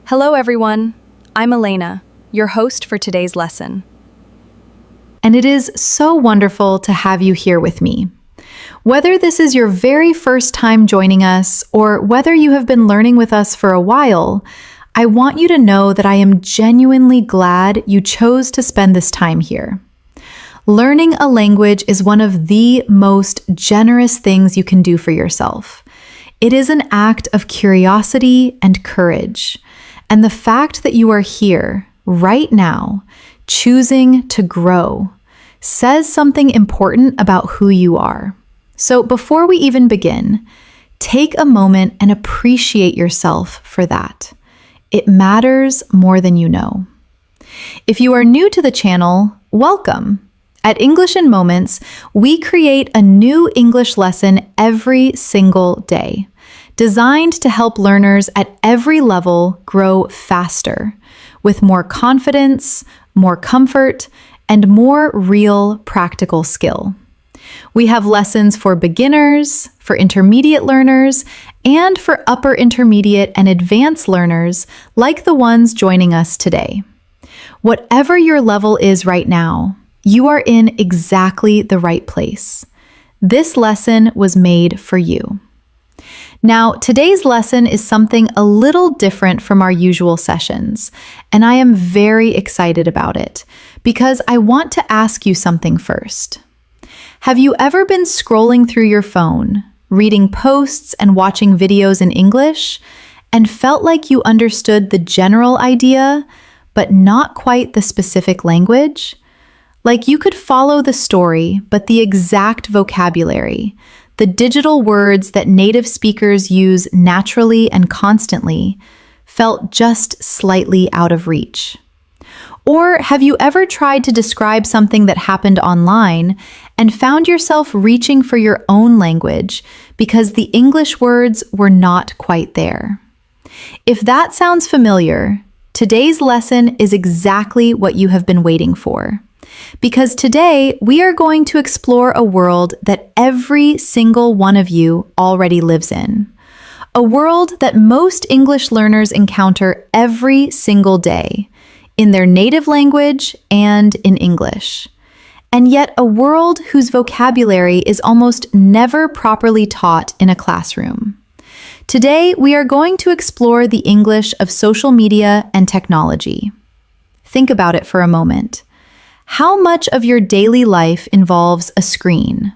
Hello everyone, I'm Elena, your host for today's lesson. And it is so wonderful to have you here with me. Whether this is your very first time joining us or whether you have been learning with us for a while, I want you to know that I am genuinely glad you chose to spend this time here. Learning a language is one of the most generous things you can do for yourself. It is an act of curiosity and courage. And the fact that you are here right now, choosing to grow, says something important about who you are. So before we even begin, take a moment and appreciate yourself for that. It matters more than you know. If you are new to the channel, welcome. At English in Moments, we create a new English lesson every single day, designed to help learners at every level grow faster, with more confidence, more comfort, and more real practical skill. We have lessons for beginners, for intermediate learners, and for upper intermediate and advanced learners like the ones joining us today. Whatever your level is right now, you are in exactly the right place. This lesson was made for you. Now, today's lesson is something a little different from our usual sessions, and I am very excited about it because I want to ask you something first. Have you ever been scrolling through your phone, reading posts and watching videos in English, and felt like you understood the general idea, but not quite the specific language? Like you could follow the story, but the exact vocabulary, the digital words that native speakers use naturally and constantly, felt just slightly out of reach. Or have you ever tried to describe something that happened online and found yourself reaching for your own language because the English words were not quite there? If that sounds familiar, today's lesson is exactly what you have been waiting for. Because today we are going to explore a world that every single one of you already lives in. A world that most English learners encounter every single day, in their native language and in English. And yet a world whose vocabulary is almost never properly taught in a classroom. Today we are going to explore the English of social media and technology. Think about it for a moment. How much of your daily life involves a screen?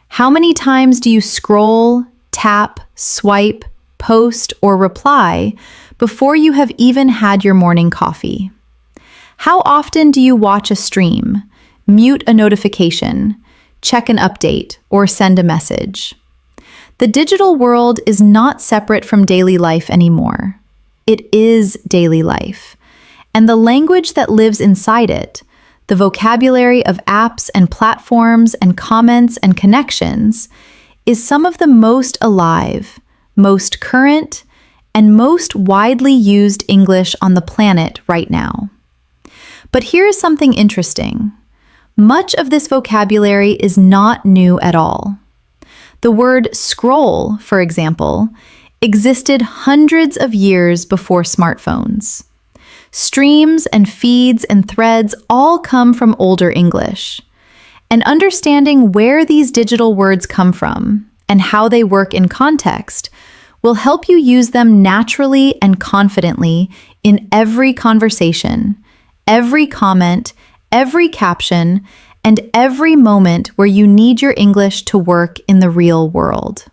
How many times do you scroll, tap, swipe, post, or reply before you have even had your morning coffee? How often do you watch a stream, mute a notification, check an update, or send a message? The digital world is not separate from daily life anymore. It is daily life. And the language that lives inside it, the vocabulary of apps and platforms and comments and connections, is some of the most alive, most current, and most widely used English on the planet right now. But here is something interesting. Much of this vocabulary is not new at all. The word scroll, for example, existed hundreds of years before smartphones. Streams and feeds and threads all come from older English. And understanding where these digital words come from and how they work in context will help you use them naturally and confidently in every conversation, every comment, every caption, and every moment where you need your English to work in the real world.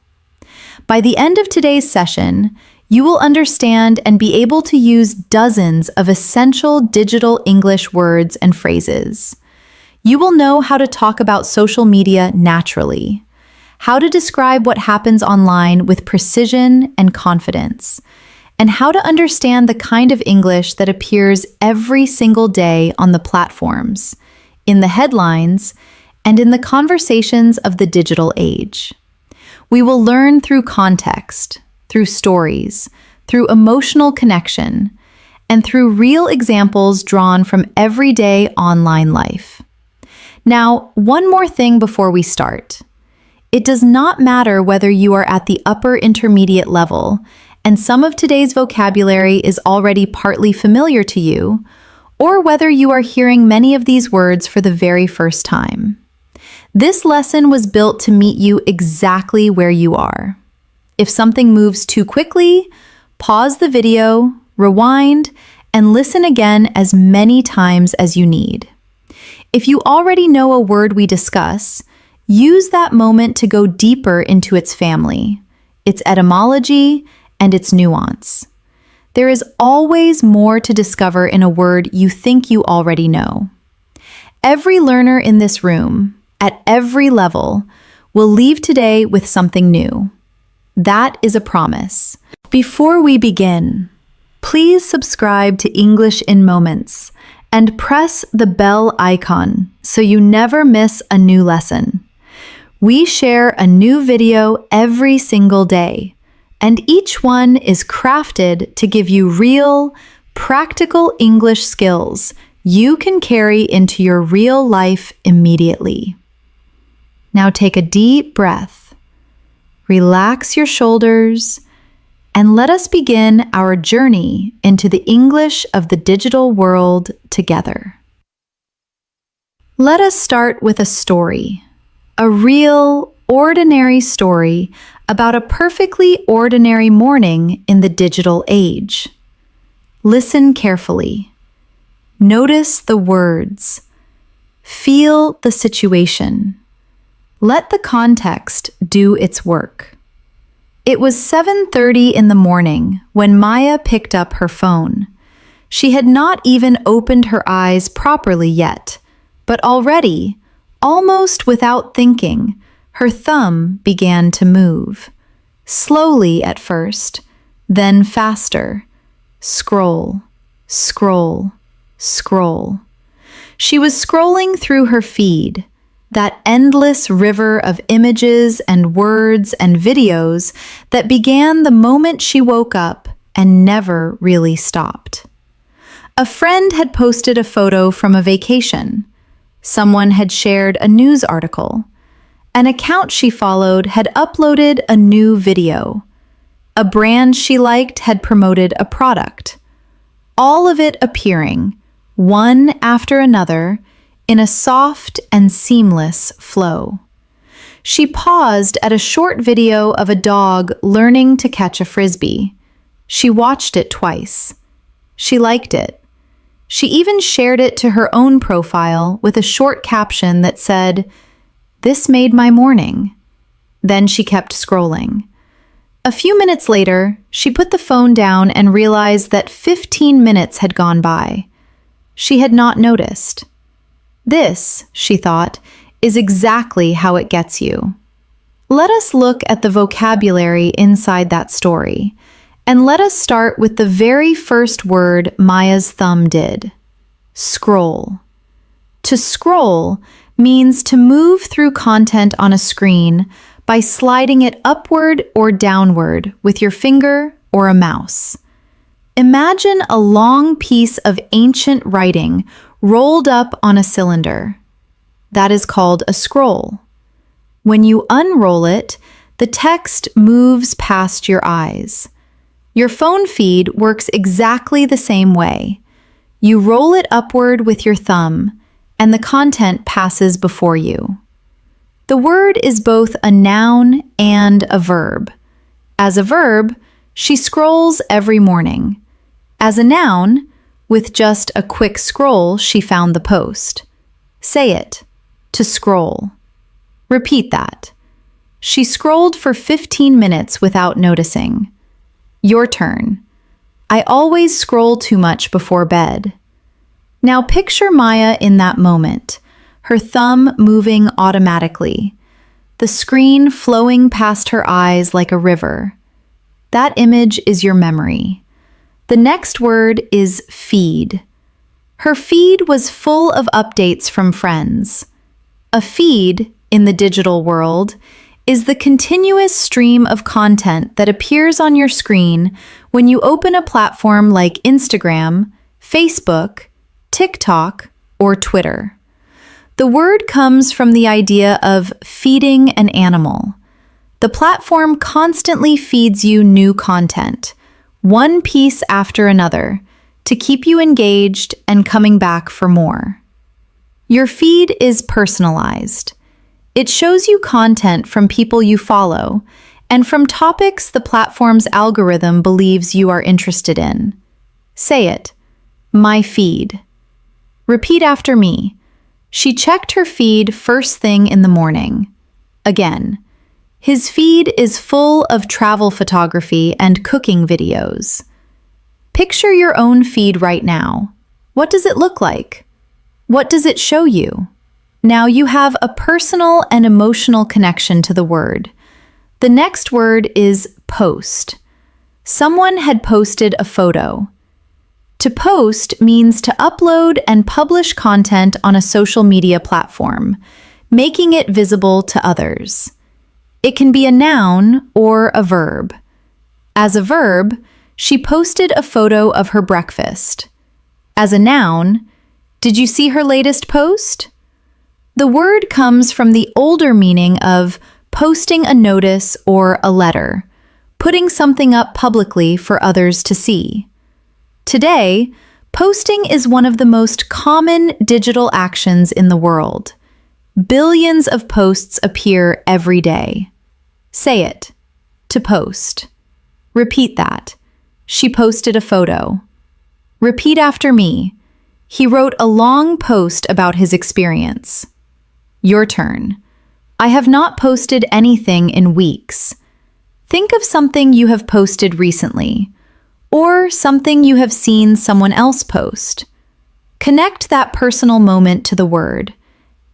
By the end of today's session, you will understand and be able to use dozens of essential digital English words and phrases. You will know how to talk about social media naturally, how to describe what happens online with precision and confidence, and how to understand the kind of English that appears every single day on the platforms, in the headlines, and in the conversations of the digital age. We will learn through context, through stories, through emotional connection, and through real examples drawn from everyday online life. Now, one more thing before we start. It does not matter whether you are at the upper intermediate level and some of today's vocabulary is already partly familiar to you, or whether you are hearing many of these words for the very first time. This lesson was built to meet you exactly where you are. If something moves too quickly, pause the video, rewind, and listen again as many times as you need. If you already know a word we discuss, use that moment to go deeper into its family, its etymology, and its nuance. There is always more to discover in a word you think you already know. Every learner in this room, at every level, will leave today with something new. That is a promise. Before we begin, please subscribe to English in Moments and press the bell icon so you never miss a new lesson. We share a new video every single day, and each one is crafted to give you real, practical English skills you can carry into your real life immediately. Now take a deep breath, relax your shoulders, and let us begin our journey into the English of the digital world together. Let us start with a story, a real, ordinary story about a perfectly ordinary morning in the digital age. Listen carefully. Notice the words. Feel the situation. Let the context do its work. It was 7:30 in the morning when Maya picked up her phone. She had not even opened her eyes properly yet, but already, almost without thinking, her thumb began to move. Slowly at first, then faster. Scroll, scroll, scroll. She was scrolling through her feed, that endless river of images and words and videos that began the moment she woke up and never really stopped. A friend had posted a photo from a vacation. Someone had shared a news article. An account she followed had uploaded a new video. A brand she liked had promoted a product. All of it appearing, one after another, in a soft and seamless flow. She paused at a short video of a dog learning to catch a frisbee. She watched it twice. She liked it. She even shared it to her own profile with a short caption that said, "This made my morning." Then she kept scrolling. A few minutes later, she put the phone down and realized that 15 minutes had gone by. She had not noticed. This, she thought, is exactly how it gets you. Let us look at the vocabulary inside that story, and let us start with the very first word Maya's thumb did: scroll. To scroll means to move through content on a screen by sliding it upward or downward with your finger or a mouse. Imagine a long piece of ancient writing rolled up on a cylinder. That is called a scroll. When you unroll it, the text moves past your eyes. Your phone feed works exactly the same way. You roll it upward with your thumb, and the content passes before you. The word is both a noun and a verb. As a verb, she scrolls every morning. As a noun, with just a quick scroll, she found the post. Say it. To scroll. Repeat that. She scrolled for 15 minutes without noticing. Your turn. I always scroll too much before bed. Now picture Maya in that moment, her thumb moving automatically, the screen flowing past her eyes like a river. That image is your memory. The next word is feed. Her feed was full of updates from friends. A feed, in the digital world, is the continuous stream of content that appears on your screen when you open a platform like Instagram, Facebook, TikTok, or Twitter. The word comes from the idea of feeding an animal. The platform constantly feeds you new content, one piece after another, to keep you engaged and coming back for more. Your feed is personalized. It shows you content from people you follow and from topics the platform's algorithm believes you are interested in. Say it. My feed. Repeat after me. She checked her feed first thing in the morning. Again. His feed is full of travel photography and cooking videos. Picture your own feed right now. What does it look like? What does it show you? Now you have a personal and emotional connection to the word. The next word is post. Someone had posted a photo. To post means to upload and publish content on a social media platform, making it visible to others. It can be a noun or a verb. As a verb, she posted a photo of her breakfast. As a noun, did you see her latest post? The word comes from the older meaning of posting a notice or a letter, putting something up publicly for others to see. Today, posting is one of the most common digital actions in the world. Billions of posts appear every day. Say it. To post. Repeat that. She posted a photo. Repeat after me. He wrote a long post about his experience. Your turn. I have not posted anything in weeks. Think of something you have posted recently, or something you have seen someone else post. Connect that personal moment to the word,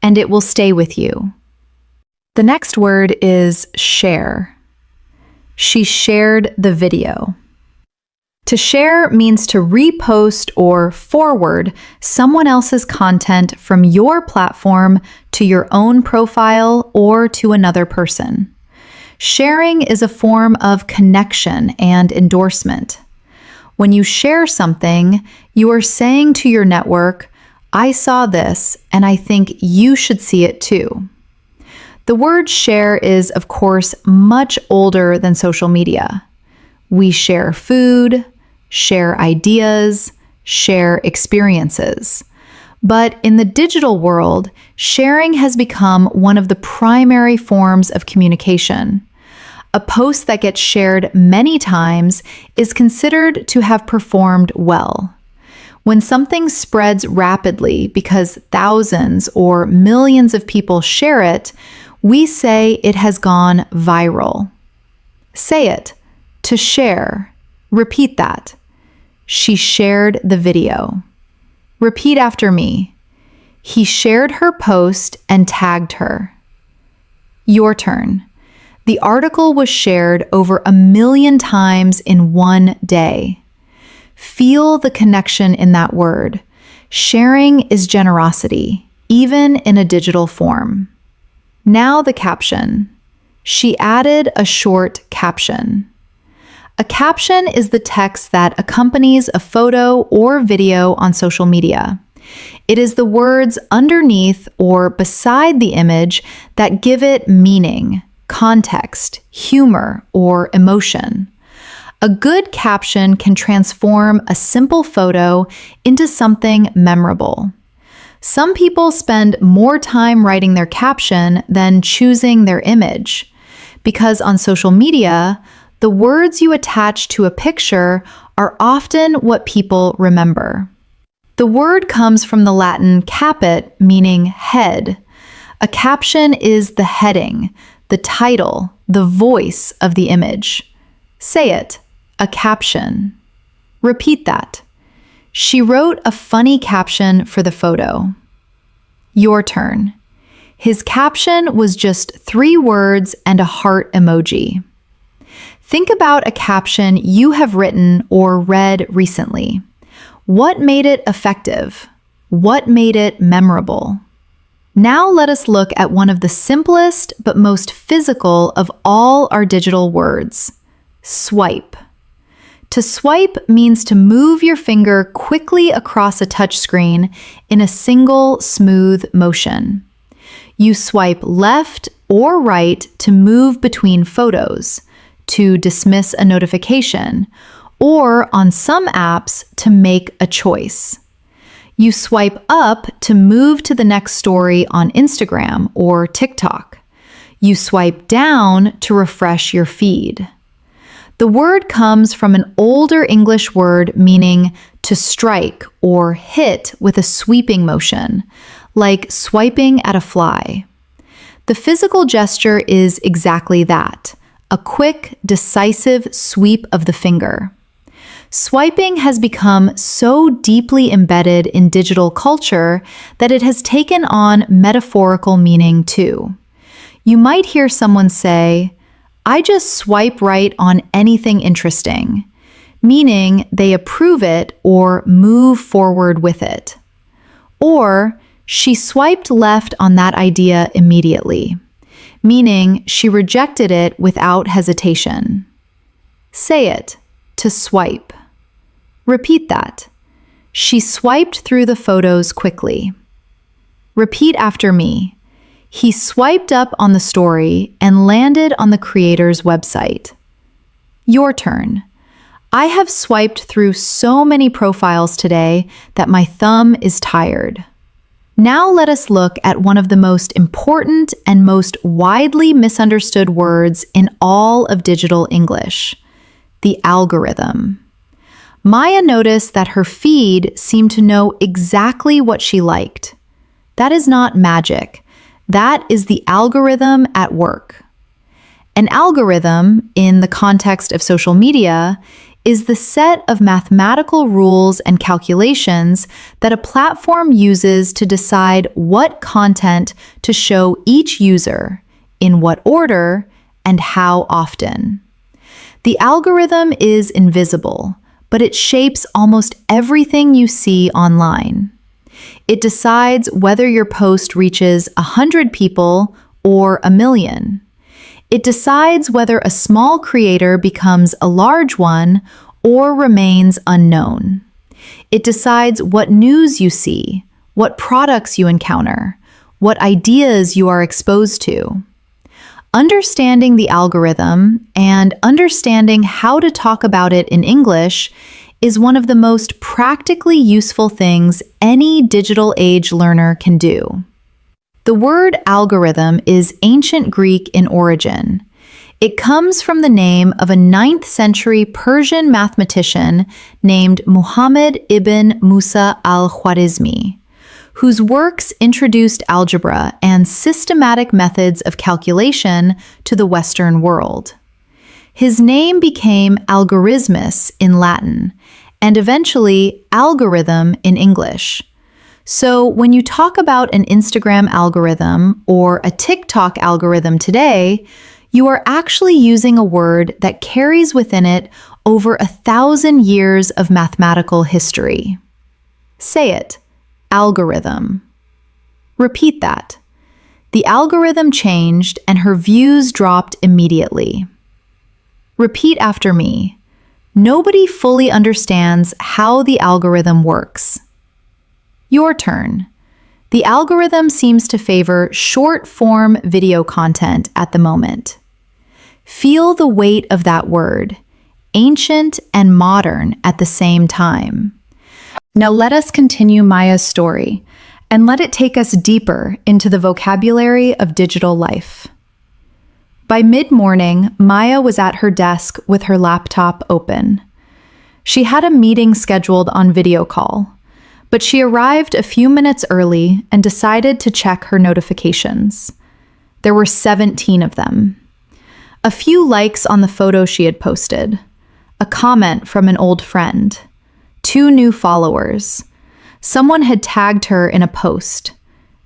and it will stay with you. The next word is share. She shared the video. To share means to repost or forward someone else's content from your platform to your own profile or to another person. Sharing is a form of connection and endorsement. When you share something, you are saying to your network, I saw this and I think you should see it too. The word share is, of course, much older than social media. We share food, share ideas, share experiences. But in the digital world, sharing has become one of the primary forms of communication. A post that gets shared many times is considered to have performed well. When something spreads rapidly because thousands or millions of people share it, we say it has gone viral. Say it. To share. Repeat that. She shared the video. Repeat after me. He shared her post and tagged her. Your turn. The article was shared over 1 million times in one day. Feel the connection in that word. Sharing is generosity, even in a digital form. Now the caption. She added a short caption. A caption is the text that accompanies a photo or video on social media. It is the words underneath or beside the image that give it meaning, context, humor, or emotion. A good caption can transform a simple photo into something memorable. Some people spend more time writing their caption than choosing their image, because on social media, the words you attach to a picture are often what people remember. The word comes from the Latin caput, meaning head. A caption is the heading, the title, the voice of the image. Say it. A caption. Repeat that. She wrote a funny caption for the photo. Your turn. His caption was just 3 words and a heart emoji. Think about a caption you have written or read recently. What made it effective? What made it memorable? Now let us look at one of the simplest but most physical of all our digital words, swipe. To swipe means to move your finger quickly across a touchscreen in a single smooth motion. You swipe left or right to move between photos, to dismiss a notification, or on some apps to make a choice. You swipe up to move to the next story on Instagram or TikTok. You swipe down to refresh your feed. The word comes from an older English word meaning to strike or hit with a sweeping motion, like swiping at a fly. The physical gesture is exactly that, a quick, decisive sweep of the finger. Swiping has become so deeply embedded in digital culture that it has taken on metaphorical meaning too. You might hear someone say, "I just swipe right on anything interesting," meaning they approve it or move forward with it. Or, "She swiped left on that idea immediately," meaning she rejected it without hesitation. Say it, to swipe. Repeat that. She swiped through the photos quickly. Repeat after me. He swiped up on the story and landed on the creator's website. Your turn. I have swiped through so many profiles today that my thumb is tired. Now let us look at one of the most important and most widely misunderstood words in all of digital English, the algorithm. Maya noticed that her feed seemed to know exactly what she liked. That is not magic. That is the algorithm at work. An algorithm, in the context of social media, is the set of mathematical rules and calculations that a platform uses to decide what content to show each user, in what order, and how often. The algorithm is invisible, but it shapes almost everything you see online. It decides whether your post reaches 100 people or 1,000,000. It decides whether a small creator becomes a large one or remains unknown. It decides what news you see, what products you encounter, what ideas you are exposed to. Understanding the algorithm and understanding how to talk about it in English is one of the most practically useful things any digital age learner can do. The word algorithm is ancient Greek in origin. It comes from the name of a 9th century Persian mathematician named Muhammad ibn Musa al-Khwarizmi, whose works introduced algebra and systematic methods of calculation to the Western world. His name became algorithmus in Latin, and eventually algorithm in English. So when you talk about an Instagram algorithm or a TikTok algorithm today, you are actually using a word that carries within it over 1,000 years of mathematical history. Say it, algorithm. Repeat that. The algorithm changed and her views dropped immediately. Repeat after me. Nobody fully understands how the algorithm works. Your turn. The algorithm seems to favor short-form video content at the moment. Feel the weight of that word, ancient and modern at the same time. Now let us continue Maya's story and let it take us deeper into the vocabulary of digital life. By mid-morning, Maya was at her desk with her laptop open. She had a meeting scheduled on video call, but she arrived a few minutes early and decided to check her notifications. There were 17 of them. A few likes on the photo she had posted, a comment from an old friend, 2 new followers. Someone had tagged her in a post,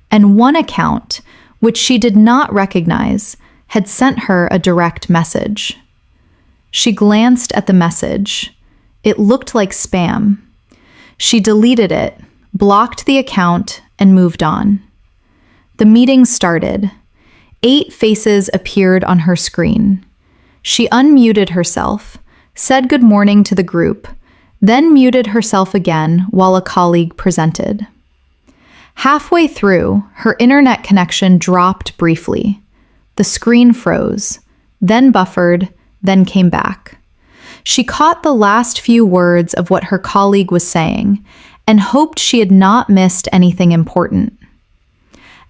and one account, which she did not recognize, had sent her a direct message. She glanced at the message. It looked like spam. She deleted it, blocked the account, and moved on. The meeting started. 8 faces appeared on her screen. She unmuted herself, said good morning to the group, then muted herself again while a colleague presented. Halfway through, her internet connection dropped briefly. The screen froze, then buffered, then came back. She caught the last few words of what her colleague was saying and hoped she had not missed anything important.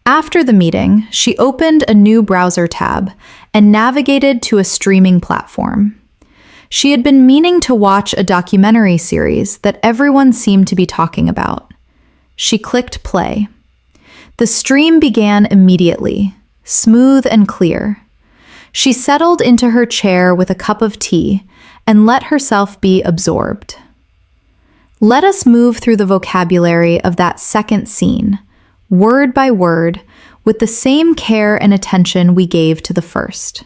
After the meeting, she opened a new browser tab and navigated to a streaming platform. She had been meaning to watch a documentary series that everyone seemed to be talking about. She clicked play. The stream began immediately, smooth and clear. She settled into her chair with a cup of tea and let herself be absorbed. Let us move through the vocabulary of that second scene, word by word, with the same care and attention we gave to the first.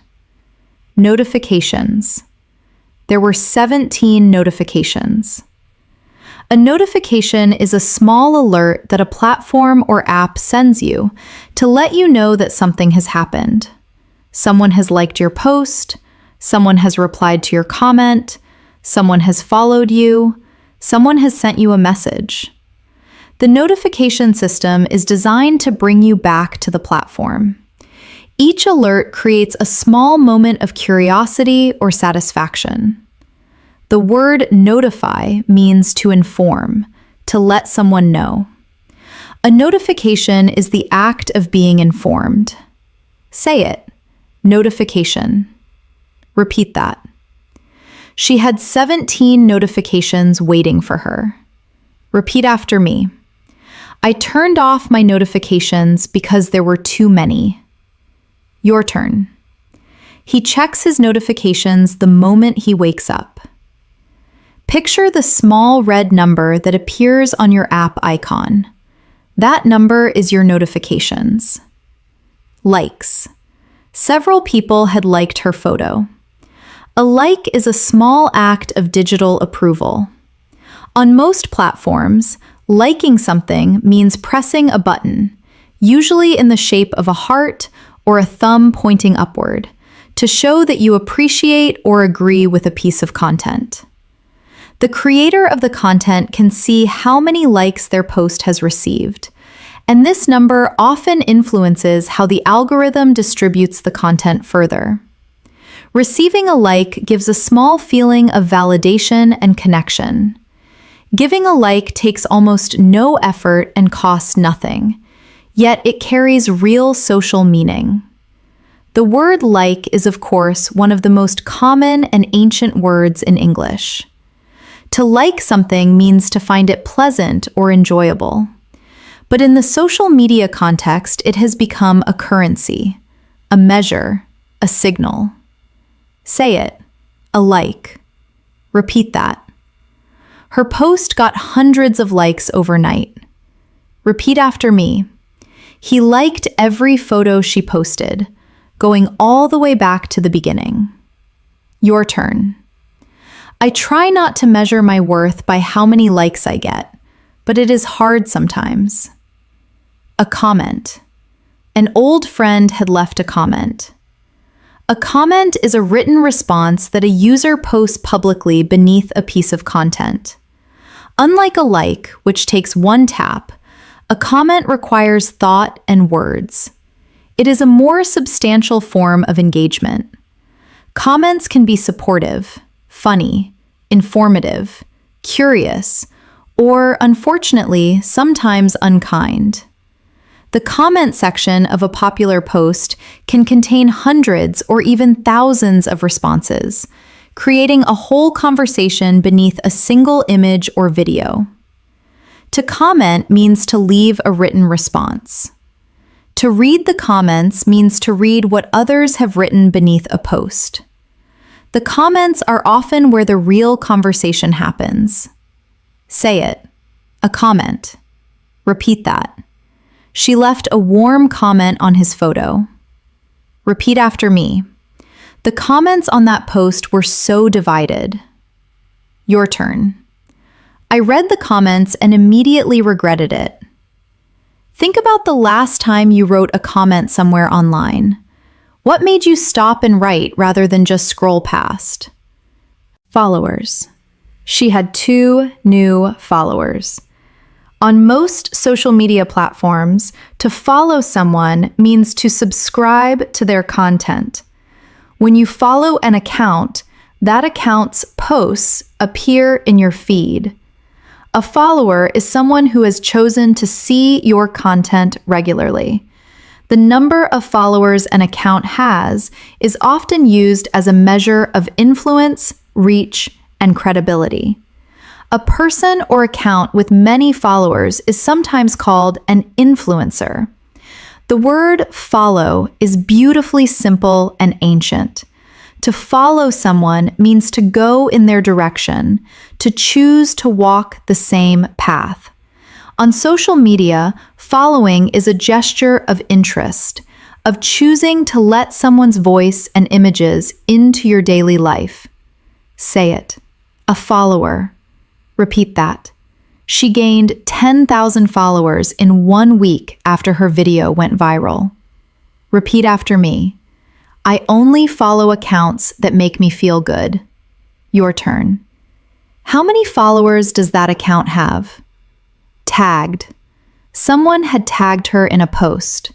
Notifications. There were 17 notifications. A notification is a small alert that a platform or app sends you to let you know that something has happened. Someone has liked your post, someone has replied to your comment, someone has followed you, someone has sent you a message. The notification system is designed to bring you back to the platform. Each alert creates a small moment of curiosity or satisfaction. The word notify means to inform, to let someone know. A notification is the act of being informed. Say it. Notification. Repeat that. She had 17 notifications waiting for her. Repeat after me. I turned off my notifications because there were too many. Your turn. He checks his notifications the moment he wakes up. Picture the small red number that appears on your app icon. That number is your notifications. Likes. Several people had liked her photo. A like is a small act of digital approval. On most platforms, liking something means pressing a button, usually in the shape of a heart or a thumb pointing upward, to show that you appreciate or agree with a piece of content. The creator of the content can see how many likes their post has received, and this number often influences how the algorithm distributes the content further. Receiving a like gives a small feeling of validation and connection. Giving a like takes almost no effort and costs nothing, yet it carries real social meaning. The word like is, of course, one of the most common and ancient words in English. To like something means to find it pleasant or enjoyable. But in the social media context, it has become a currency, a measure, a signal. Say it. A like. Repeat that. Her post got hundreds of likes overnight. Repeat after me. He liked every photo she posted, going all the way back to the beginning. Your turn. I try not to measure my worth by how many likes I get, but it is hard sometimes. A comment. An old friend had left a comment. A comment is a written response that a user posts publicly beneath a piece of content. Unlike a like, which takes one tap, a comment requires thought and words. It is a more substantial form of engagement. Comments can be supportive, funny, informative, curious, or, unfortunately, sometimes unkind. The comment section of a popular post can contain hundreds or even thousands of responses, creating a whole conversation beneath a single image or video. To comment means to leave a written response. To read the comments means to read what others have written beneath a post. The comments are often where the real conversation happens. Say it. A comment. Repeat that. She left a warm comment on his photo. Repeat after me. The comments on that post were so divided. Your turn. I read the comments and immediately regretted it. Think about the last time you wrote a comment somewhere online. What made you stop and write rather than just scroll past? Followers. She had 2 new followers. On most social media platforms, to follow someone means to subscribe to their content. When you follow an account, that account's posts appear in your feed. A follower is someone who has chosen to see your content regularly. The number of followers an account has is often used as a measure of influence, reach, and credibility. A person or account with many followers is sometimes called an influencer. The word follow is beautifully simple and ancient. To follow someone means to go in their direction, to choose to walk the same path. On social media, following is a gesture of interest, of choosing to let someone's voice and images into your daily life. Say it. A follower. Repeat that. She gained 10,000 followers in 1 week after her video went viral. Repeat after me. I only follow accounts that make me feel good. Your turn. How many followers does that account have? Tagged. Someone had tagged her in a post.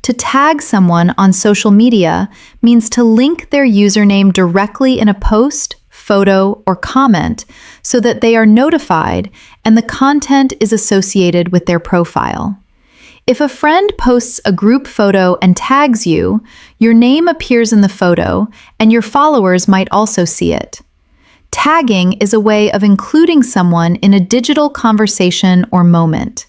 To tag someone on social media means to link their username directly in a post, photo, or comment so that they are notified and the content is associated with their profile. If a friend posts a group photo and tags you, your name appears in the photo and your followers might also see it. Tagging is a way of including someone in a digital conversation or moment.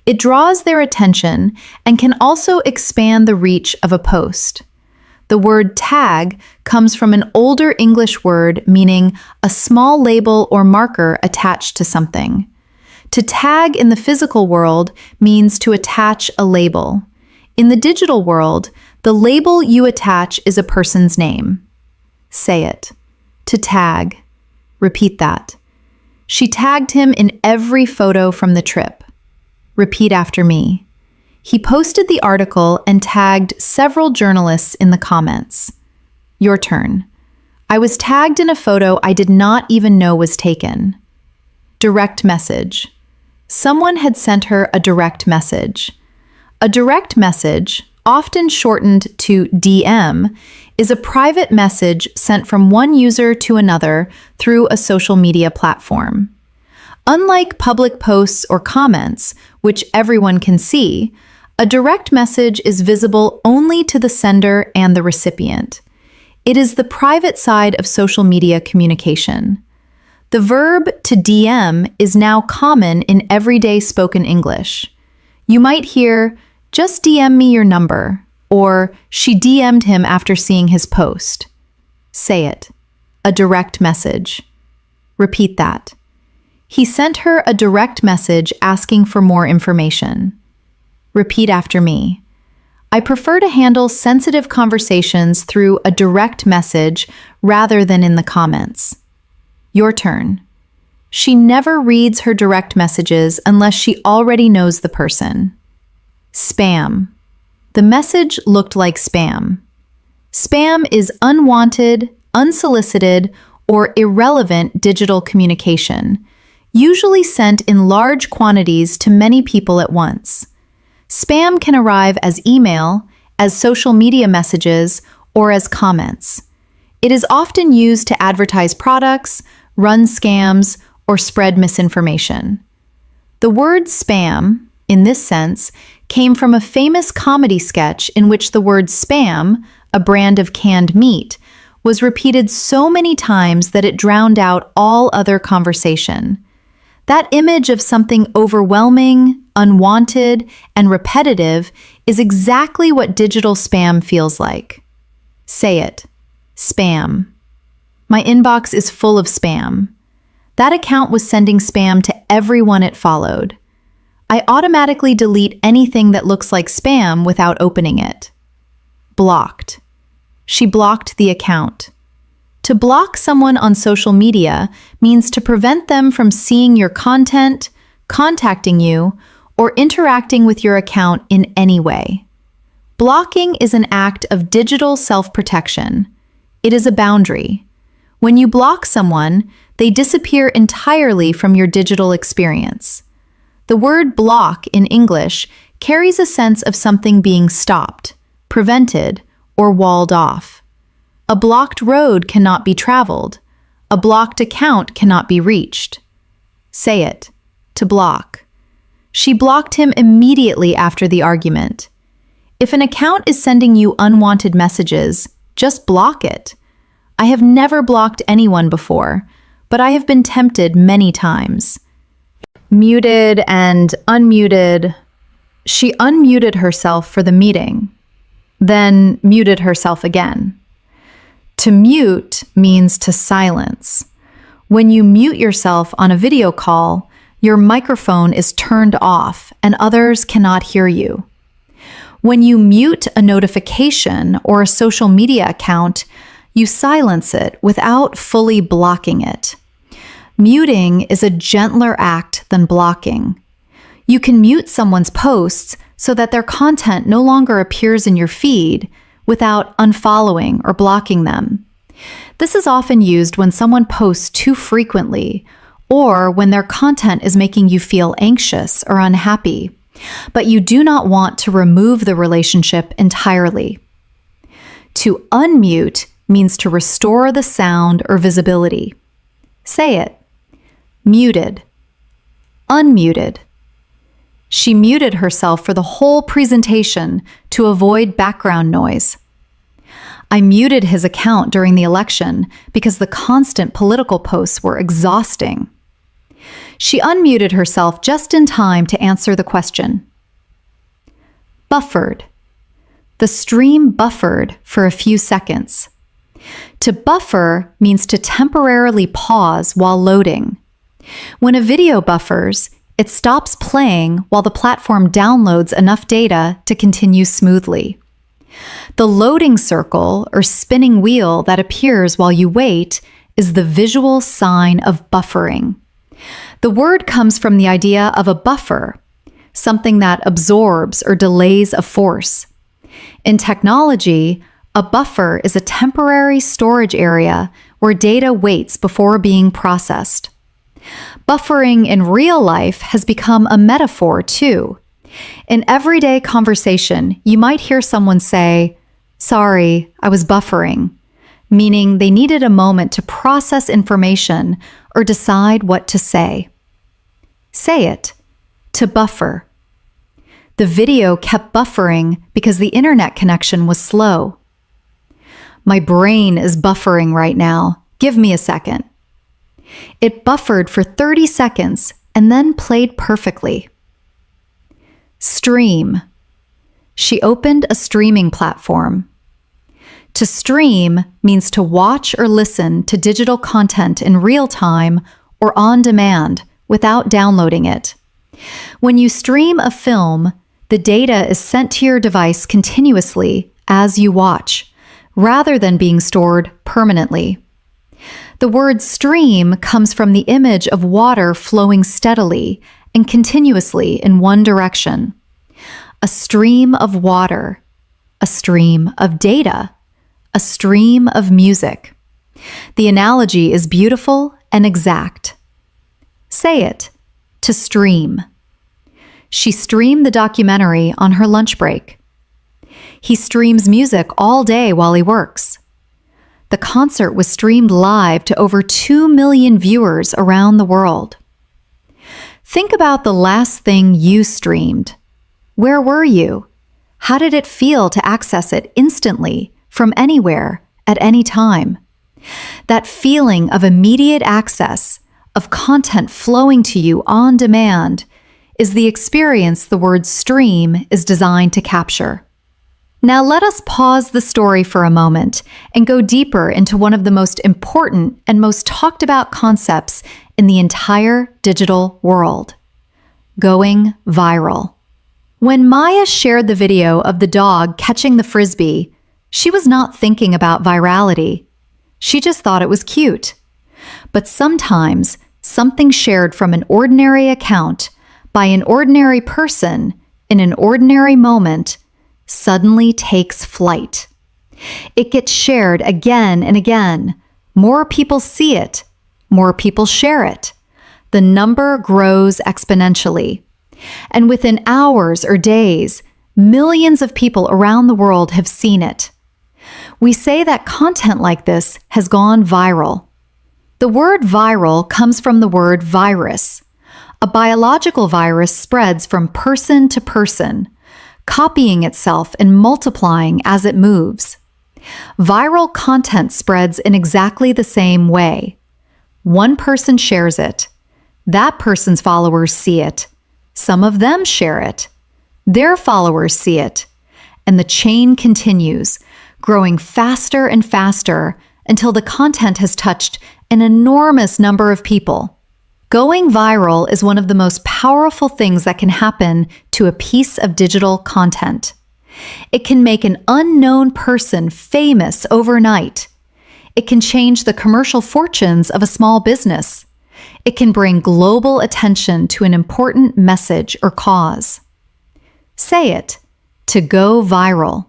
It draws their attention and can also expand the reach of a post. The word tag comes from an older English word meaning a small label or marker attached to something. To tag in the physical world means to attach a label. In the digital world, the label you attach is a person's name. Say it. To tag. Repeat that. She tagged him in every photo from the trip. Repeat after me. He posted the article and tagged several journalists in the comments. Your turn. I was tagged in a photo I did not even know was taken. Direct message. Someone had sent her a direct message. A direct message, often shortened to DM, is a private message sent from one user to another through a social media platform. Unlike public posts or comments, which everyone can see, a direct message is visible only to the sender and the recipient. It is the private side of social media communication. The verb to DM is now common in everyday spoken English. You might hear, "Just DM me your number," or "She DM'd him after seeing his post." Say it. A direct message. Repeat that. He sent her a direct message asking for more information. Repeat after me. I prefer to handle sensitive conversations through a direct message rather than in the comments. Your turn. She never reads her direct messages unless she already knows the person. Spam. The message looked like spam. Spam is unwanted, unsolicited, or irrelevant digital communication, usually sent in large quantities to many people at once. Spam can arrive as email, as social media messages, or as comments. It is often used to advertise products, run scams, or spread misinformation. The word spam, in this sense, came from a famous comedy sketch in which the word spam, a brand of canned meat, was repeated so many times that it drowned out all other conversation. That image of something overwhelming, unwanted, and repetitive is exactly what digital spam feels like. Say it. Spam. My inbox is full of spam. That account was sending spam to everyone it followed. I automatically delete anything that looks like spam without opening it. Blocked. She blocked the account. To block someone on social media means to prevent them from seeing your content, contacting you, or interacting with your account in any way. Blocking is an act of digital self-protection. It is a boundary. When you block someone, they disappear entirely from your digital experience. The word block in English carries a sense of something being stopped, prevented, or walled off. A blocked road cannot be traveled. A blocked account cannot be reached. Say it. To block. She blocked him immediately after the argument. If an account is sending you unwanted messages, just block it. I have never blocked anyone before, but I have been tempted many times. Muted and unmuted. She unmuted herself for the meeting, then muted herself again. To mute means to silence. When you mute yourself on a video call, your microphone is turned off and others cannot hear you. When you mute a notification or a social media account, you silence it without fully blocking it. Muting is a gentler act than blocking. You can mute someone's posts so that their content no longer appears in your feed without unfollowing or blocking them. This is often used when someone posts too frequently or when their content is making you feel anxious or unhappy, but you do not want to remove the relationship entirely. To unmute means to restore the sound or visibility. Say it. Muted. Unmuted. She muted herself for the whole presentation to avoid background noise. I muted his account during the election because the constant political posts were exhausting. She unmuted herself just in time to answer the question. Buffered. The stream buffered for a few seconds. To buffer means to temporarily pause while loading. When a video buffers, it stops playing while the platform downloads enough data to continue smoothly. The loading circle or spinning wheel that appears while you wait is the visual sign of buffering. The word comes from the idea of a buffer, something that absorbs or delays a force. In technology, a buffer is a temporary storage area where data waits before being processed. Buffering in real life has become a metaphor too. In everyday conversation, you might hear someone say, "Sorry, I was buffering," meaning they needed a moment to process information or decide what to say. Say it. To buffer. The video kept buffering because the internet connection was slow. My brain is buffering right now. Give me a second. It buffered for 30 seconds and then played perfectly. Stream. She opened a streaming platform. To stream means to watch or listen to digital content in real time or on demand without downloading it. When you stream a film, the data is sent to your device continuously as you watch, rather than being stored permanently. The word stream comes from the image of water flowing steadily and continuously in one direction. A stream of water, a stream of data, a stream of music. The analogy is beautiful and exact. Say it. To stream. She streamed the documentary on her lunch break. He streams music all day while he works. The concert was streamed live to over 2 million viewers around the world. Think about the last thing you streamed. Where were you? How did it feel to access it instantly, from anywhere, at any time? That feeling of immediate access, of content flowing to you on demand, is the experience the word stream is designed to capture. Now let us pause the story for a moment and go deeper into one of the most important and most talked about concepts in the entire digital world: going viral. When Maya shared the video of the dog catching the frisbee, she was not thinking about virality. She just thought it was cute. But sometimes something shared from an ordinary account by an ordinary person in an ordinary moment suddenly takes flight. It gets shared again and again. More people see it. More people share it. The number grows exponentially. And within hours or days, millions of people around the world have seen it. We say that content like this has gone viral. The word viral comes from the word virus. A biological virus spreads from person to person, copying itself and multiplying as it moves. Viral content spreads in exactly the same way. One person shares it. That person's followers see it. Some of them share it. Their followers see it. And the chain continues, growing faster and faster until the content has touched an enormous number of people. Going viral is one of the most powerful things that can happen to a piece of digital content. It can make an unknown person famous overnight. It can change the commercial fortunes of a small business. It can bring global attention to an important message or cause. Say it, to go viral.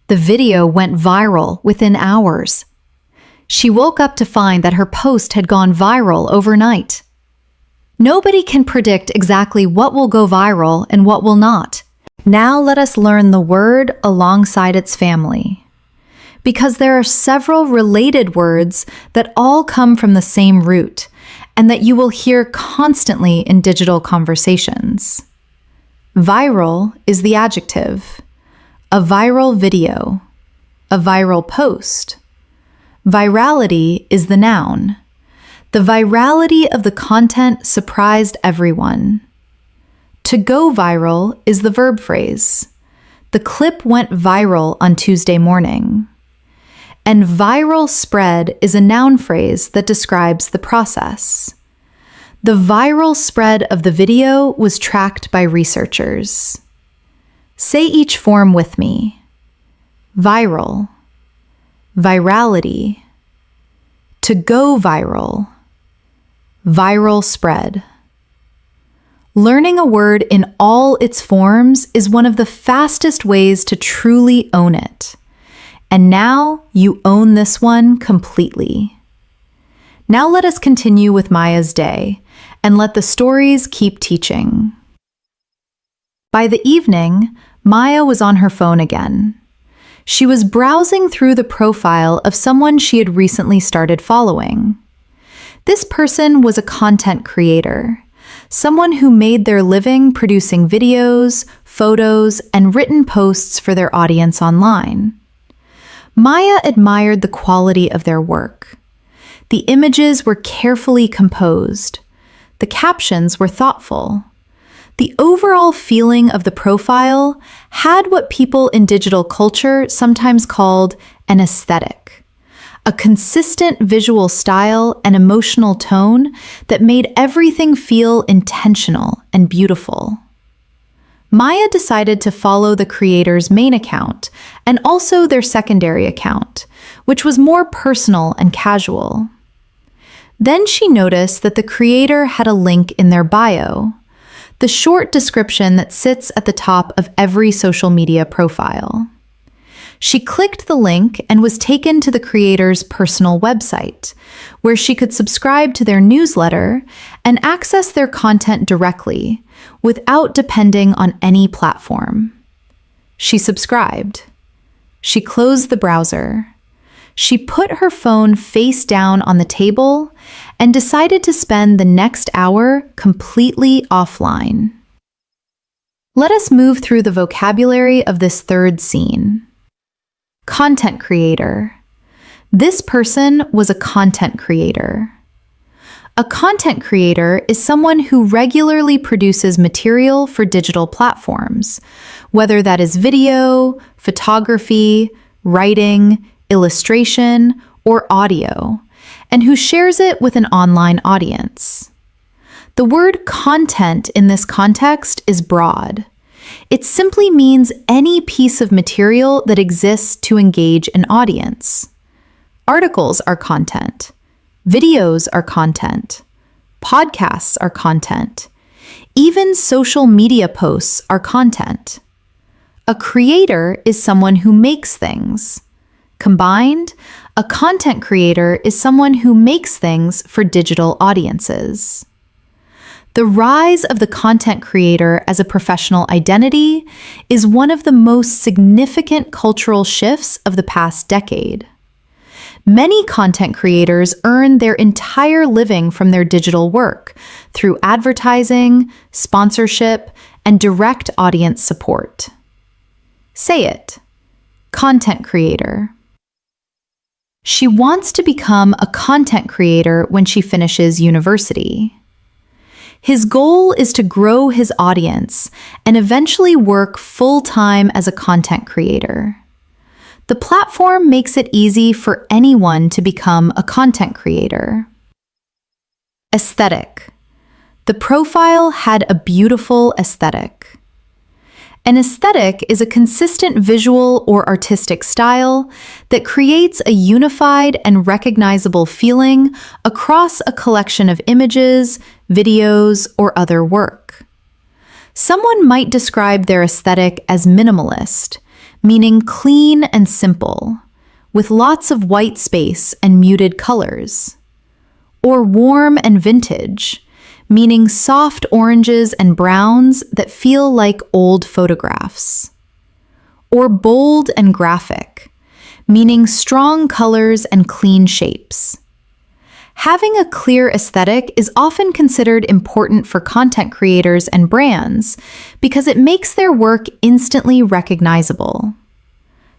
The video went viral within hours. She woke up to find that her post had gone viral overnight. Nobody can predict exactly what will go viral and what will not. Now let us learn the word alongside its family. Because there are several related words that all come from the same root and that you will hear constantly in digital conversations. Viral is the adjective. A viral video. A viral post. Virality is the noun. The virality of the content surprised everyone. To go viral is the verb phrase. The clip went viral on Tuesday morning. And viral spread is a noun phrase that describes the process. The viral spread of the video was tracked by researchers. Say each form with me. Viral. Virality. To go viral. Viral spread. Learning a word in all its forms is one of the fastest ways to truly own it. And now you own this one completely. Now let us continue with Maya's day and let the stories keep teaching. By the evening, Maya was on her phone again. She was browsing through the profile of someone she had recently started following. This person was a content creator, someone who made their living producing videos, photos, and written posts for their audience online. Maya admired the quality of their work. The images were carefully composed. The captions were thoughtful. The overall feeling of the profile had what people in digital culture sometimes called an aesthetic, a consistent visual style and emotional tone that made everything feel intentional and beautiful. Maya decided to follow the creator's main account and also their secondary account, which was more personal and casual. Then she noticed that the creator had a link in their bio, the short description that sits at the top of every social media profile. She clicked the link and was taken to the creator's personal website, where she could subscribe to their newsletter and access their content directly without depending on any platform. She subscribed. She closed the browser. She put her phone face down on the table and decided to spend the next hour completely offline. Let us move through the vocabulary of this third scene. Content creator. This person was a content creator. A content creator is someone who regularly produces material for digital platforms, whether that is video, photography, writing, illustration, or audio, and who shares it with an online audience. The word content in this context is broad. It simply means any piece of material that exists to engage an audience. Articles are content. Videos are content. Podcasts are content. Even social media posts are content. A creator is someone who makes things. Combined, a content creator is someone who makes things for digital audiences. The rise of the content creator as a professional identity is one of the most significant cultural shifts of the past decade. Many content creators earn their entire living from their digital work through advertising, sponsorship, and direct audience support. Say it. Content creator. She wants to become a content creator when she finishes university. His goal is to grow his audience and eventually work full-time as a content creator. The platform makes it easy for anyone to become a content creator. Aesthetic. The profile had a beautiful aesthetic. An aesthetic is a consistent visual or artistic style that creates a unified and recognizable feeling across a collection of images, videos, or other work. Someone might describe their aesthetic as minimalist, meaning clean and simple, with lots of white space and muted colors. Or warm and vintage, meaning soft oranges and browns that feel like old photographs. Or bold and graphic, meaning strong colors and clean shapes. Having a clear aesthetic is often considered important for content creators and brands because it makes their work instantly recognizable.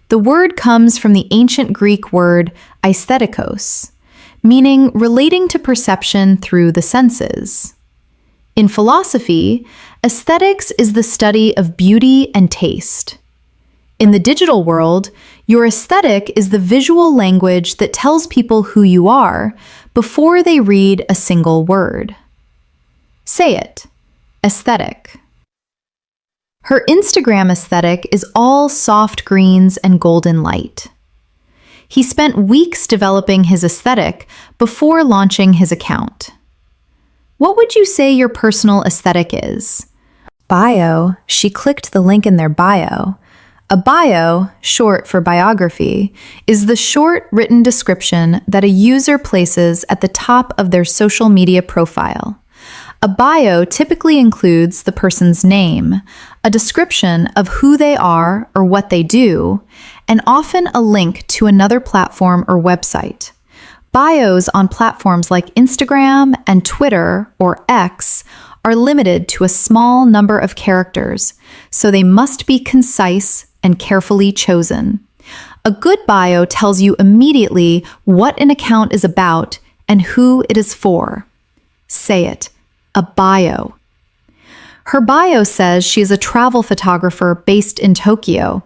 The word comes from the ancient Greek word aesthetikos, meaning relating to perception through the senses. In philosophy, aesthetics is the study of beauty and taste. In the digital world, your aesthetic is the visual language that tells people who you are before they read a single word. Say it. Aesthetic. Her Instagram aesthetic is all soft greens and golden light. He spent weeks developing his aesthetic before launching his account. What would you say your personal aesthetic is? Bio. She clicked the link in their bio. A bio, short for biography, is the short written description that a user places at the top of their social media profile. A bio typically includes the person's name, a description of who they are or what they do, and often a link to another platform or website. Bios on platforms like Instagram and Twitter, or X, are limited to a small number of characters, so they must be concise and carefully chosen. A good bio tells you immediately what an account is about and who it is for. Say it. A bio. Her bio says she is a travel photographer based in Tokyo.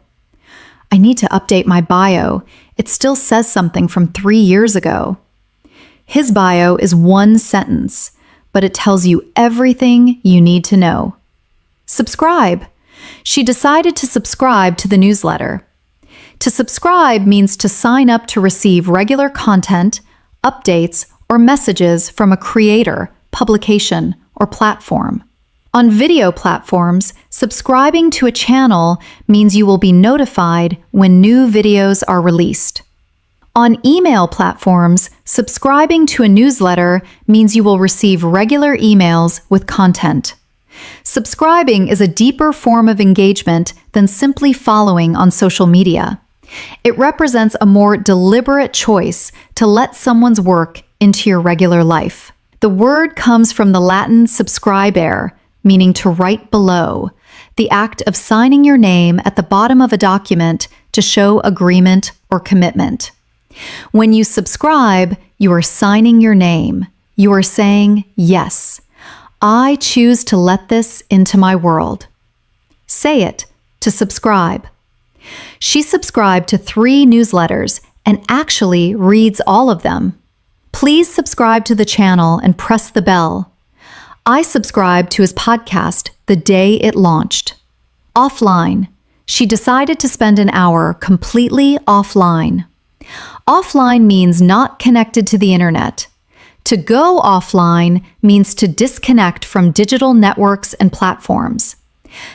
I need to update my bio. It still says something from 3 years ago. His bio is one sentence, but it tells you everything you need to know. Subscribe. She decided to subscribe to the newsletter. To subscribe means to sign up to receive regular content, updates, or messages from a creator, publication, or platform. On video platforms, subscribing to a channel means you will be notified when new videos are released. On email platforms, subscribing to a newsletter means you will receive regular emails with content. Subscribing is a deeper form of engagement than simply following on social media. It represents a more deliberate choice to let someone's work into your regular life. The word comes from the Latin subscribere, meaning to write below, the act of signing your name at the bottom of a document to show agreement or commitment. When you subscribe, you are signing your name. You are saying, yes, I choose to let this into my world. Say it. To subscribe. She subscribed to 3 newsletters and actually reads all of them. Please subscribe to the channel and press the bell. I subscribed to his podcast the day it launched. Offline. She decided to spend an hour completely offline. Offline means not connected to the internet. To go offline means to disconnect from digital networks and platforms.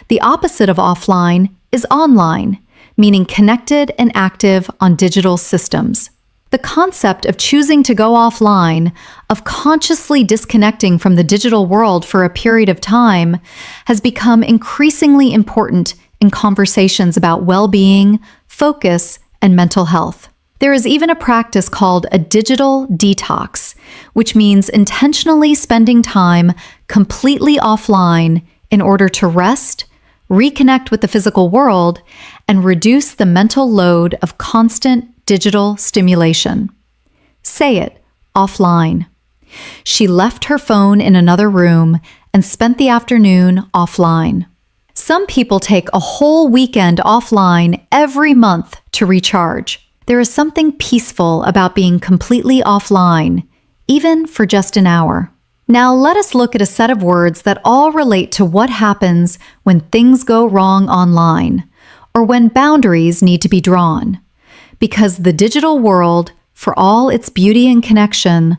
The opposite of offline is online, meaning connected and active on digital systems. The concept of choosing to go offline, of consciously disconnecting from the digital world for a period of time, has become increasingly important in conversations about well-being, focus, and mental health. There is even a practice called a digital detox, which means intentionally spending time completely offline in order to rest, reconnect with the physical world, and reduce the mental load of constant digital stimulation. Say it, offline. She left her phone in another room and spent the afternoon offline. Some people take a whole weekend offline every month to recharge. There is something peaceful about being completely offline, even for just an hour. Now let us look at a set of words that all relate to what happens when things go wrong online, or when boundaries need to be drawn. Because the digital world, for all its beauty and connection,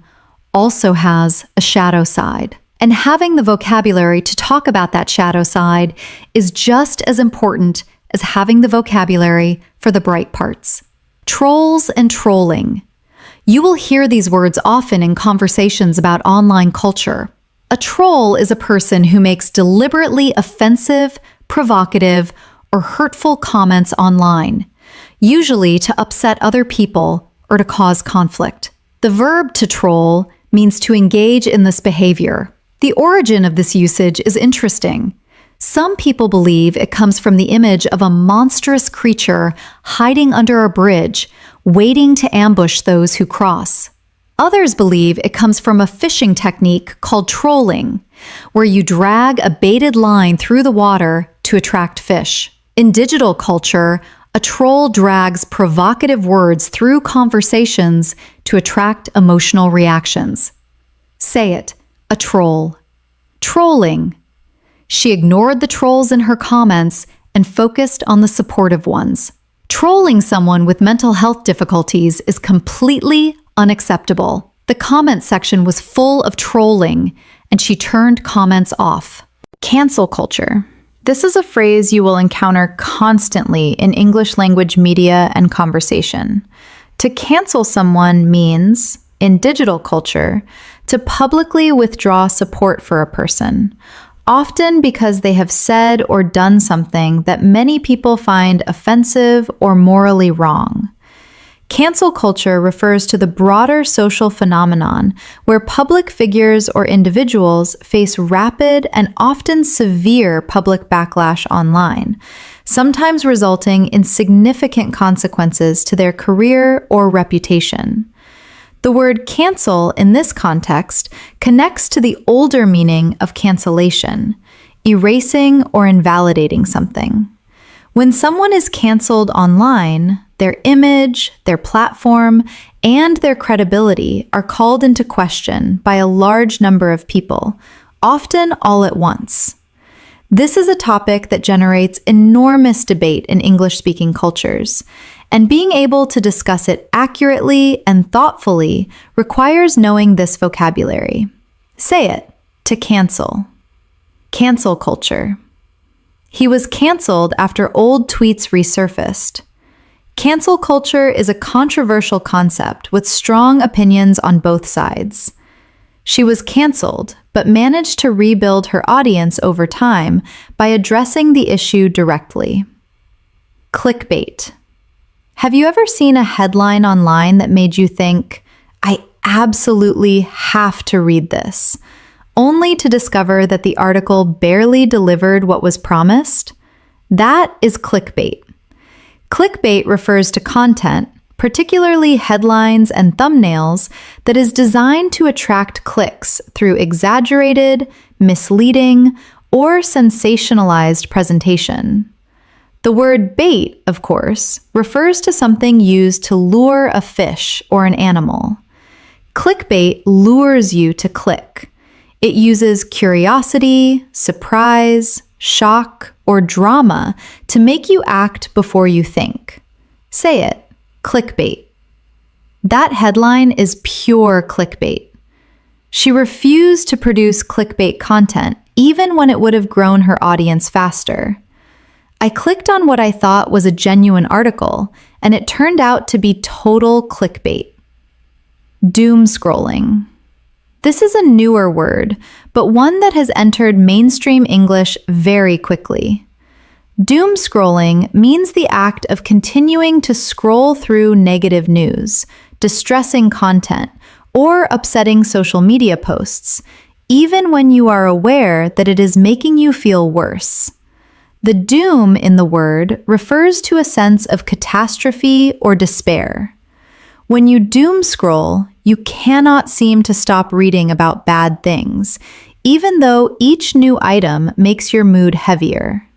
also has a shadow side. And having the vocabulary to talk about that shadow side is just as important as having the vocabulary for the bright parts. Trolls and trolling. You will hear these words often in conversations about online culture. A troll is a person who makes deliberately offensive, provocative, or hurtful comments online, usually to upset other people or to cause conflict. The verb to troll means to engage in this behavior. The origin of this usage is interesting. Some people believe it comes from the image of a monstrous creature hiding under a bridge, waiting to ambush those who cross. Others believe it comes from a fishing technique called trolling, where you drag a baited line through the water to attract fish. In digital culture, a troll drags provocative words through conversations to attract emotional reactions. Say it, a troll. Trolling. She ignored the trolls in her comments and focused on the supportive ones. Trolling someone with mental health difficulties is completely unacceptable. The comment section was full of trolling, and she turned comments off. Cancel culture. This is a phrase you will encounter constantly in English language media and conversation. To cancel someone means, in digital culture, to publicly withdraw support for a person, often because they have said or done something that many people find offensive or morally wrong. Cancel culture refers to the broader social phenomenon where public figures or individuals face rapid and often severe public backlash online, sometimes resulting in significant consequences to their career or reputation. The word cancel in this context connects to the older meaning of cancellation, erasing or invalidating something. When someone is canceled online, their image, their platform, and their credibility are called into question by a large number of people, often all at once. This is a topic that generates enormous debate in English-speaking cultures, and being able to discuss it accurately and thoughtfully requires knowing this vocabulary. Say it, to cancel. Cancel culture. He was canceled after old tweets resurfaced. Cancel culture is a controversial concept with strong opinions on both sides. She was canceled, but managed to rebuild her audience over time by addressing the issue directly. Clickbait. Have you ever seen a headline online that made you think, I absolutely have to read this, only to discover that the article barely delivered what was promised? That is clickbait. Clickbait refers to content, particularly headlines and thumbnails, that is designed to attract clicks through exaggerated, misleading, or sensationalized presentation. The word bait, of course, refers to something used to lure a fish or an animal. Clickbait lures you to click. It uses curiosity, surprise, shock, or drama to make you act before you think. Say it, clickbait. That headline is pure clickbait. She refused to produce clickbait content, even when it would have grown her audience faster. I clicked on what I thought was a genuine article, and it turned out to be total clickbait. Doom scrolling. This is a newer word, but one that has entered mainstream English very quickly. Doom scrolling means the act of continuing to scroll through negative news, distressing content, or upsetting social media posts, even when you are aware that it is making you feel worse. The doom in the word refers to a sense of catastrophe or despair. When you doom scroll, you cannot seem to stop reading about bad things, even though each new item makes your mood heavier.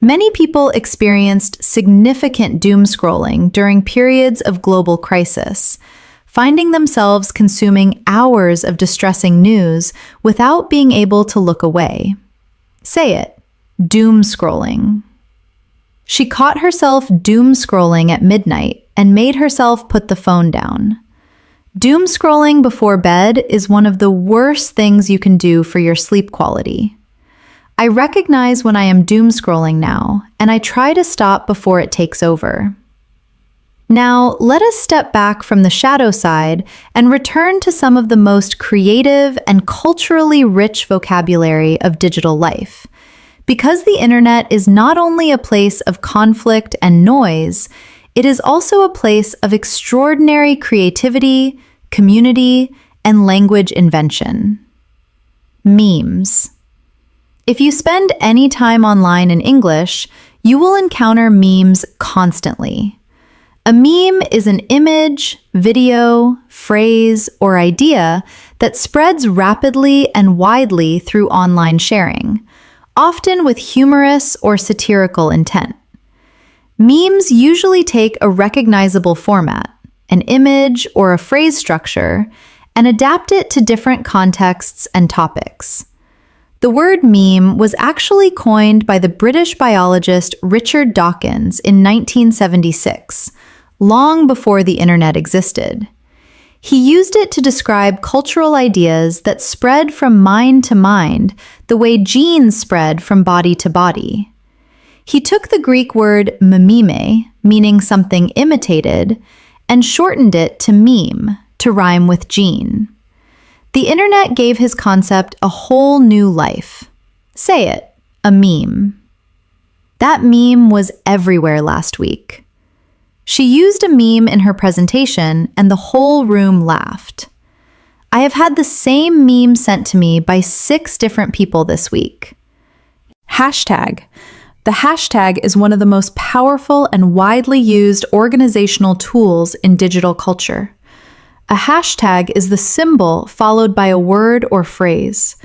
Many people experienced significant doom scrolling during periods of global crisis, finding themselves consuming hours of distressing news without being able to look away. Say it. Doom scrolling. She caught herself doom scrolling at midnight and made herself put the phone down. Doom scrolling before bed is one of the worst things you can do for your sleep quality. I recognize when I am doom scrolling now, and I try to stop before it takes over. Now, let us step back from the shadow side and return to some of the most creative and culturally rich vocabulary of digital life. Because the internet is not only a place of conflict and noise, it is also a place of extraordinary creativity, community, and language invention. Memes. If you spend any time online in English, you will encounter memes constantly. A meme is an image, video, phrase, or idea that spreads rapidly and widely through online sharing, often with humorous or satirical intent. Memes usually take a recognizable format, an image or a phrase structure, and adapt it to different contexts and topics. The word meme was actually coined by the British biologist Richard Dawkins in 1976, long before the internet existed. He used it to describe cultural ideas that spread from mind to mind the way genes spread from body to body. He took the Greek word mimeme, meaning something imitated, and shortened it to meme, to rhyme with gene. The internet gave his concept a whole new life. Say it, a meme. That meme was everywhere last week. She used a meme in her presentation and the whole room laughed. I have had the same meme sent to me by 6 different people this week. Hashtag. The hashtag is one of the most powerful and widely used organizational tools in digital culture. A hashtag is the symbol followed by a word or phrase,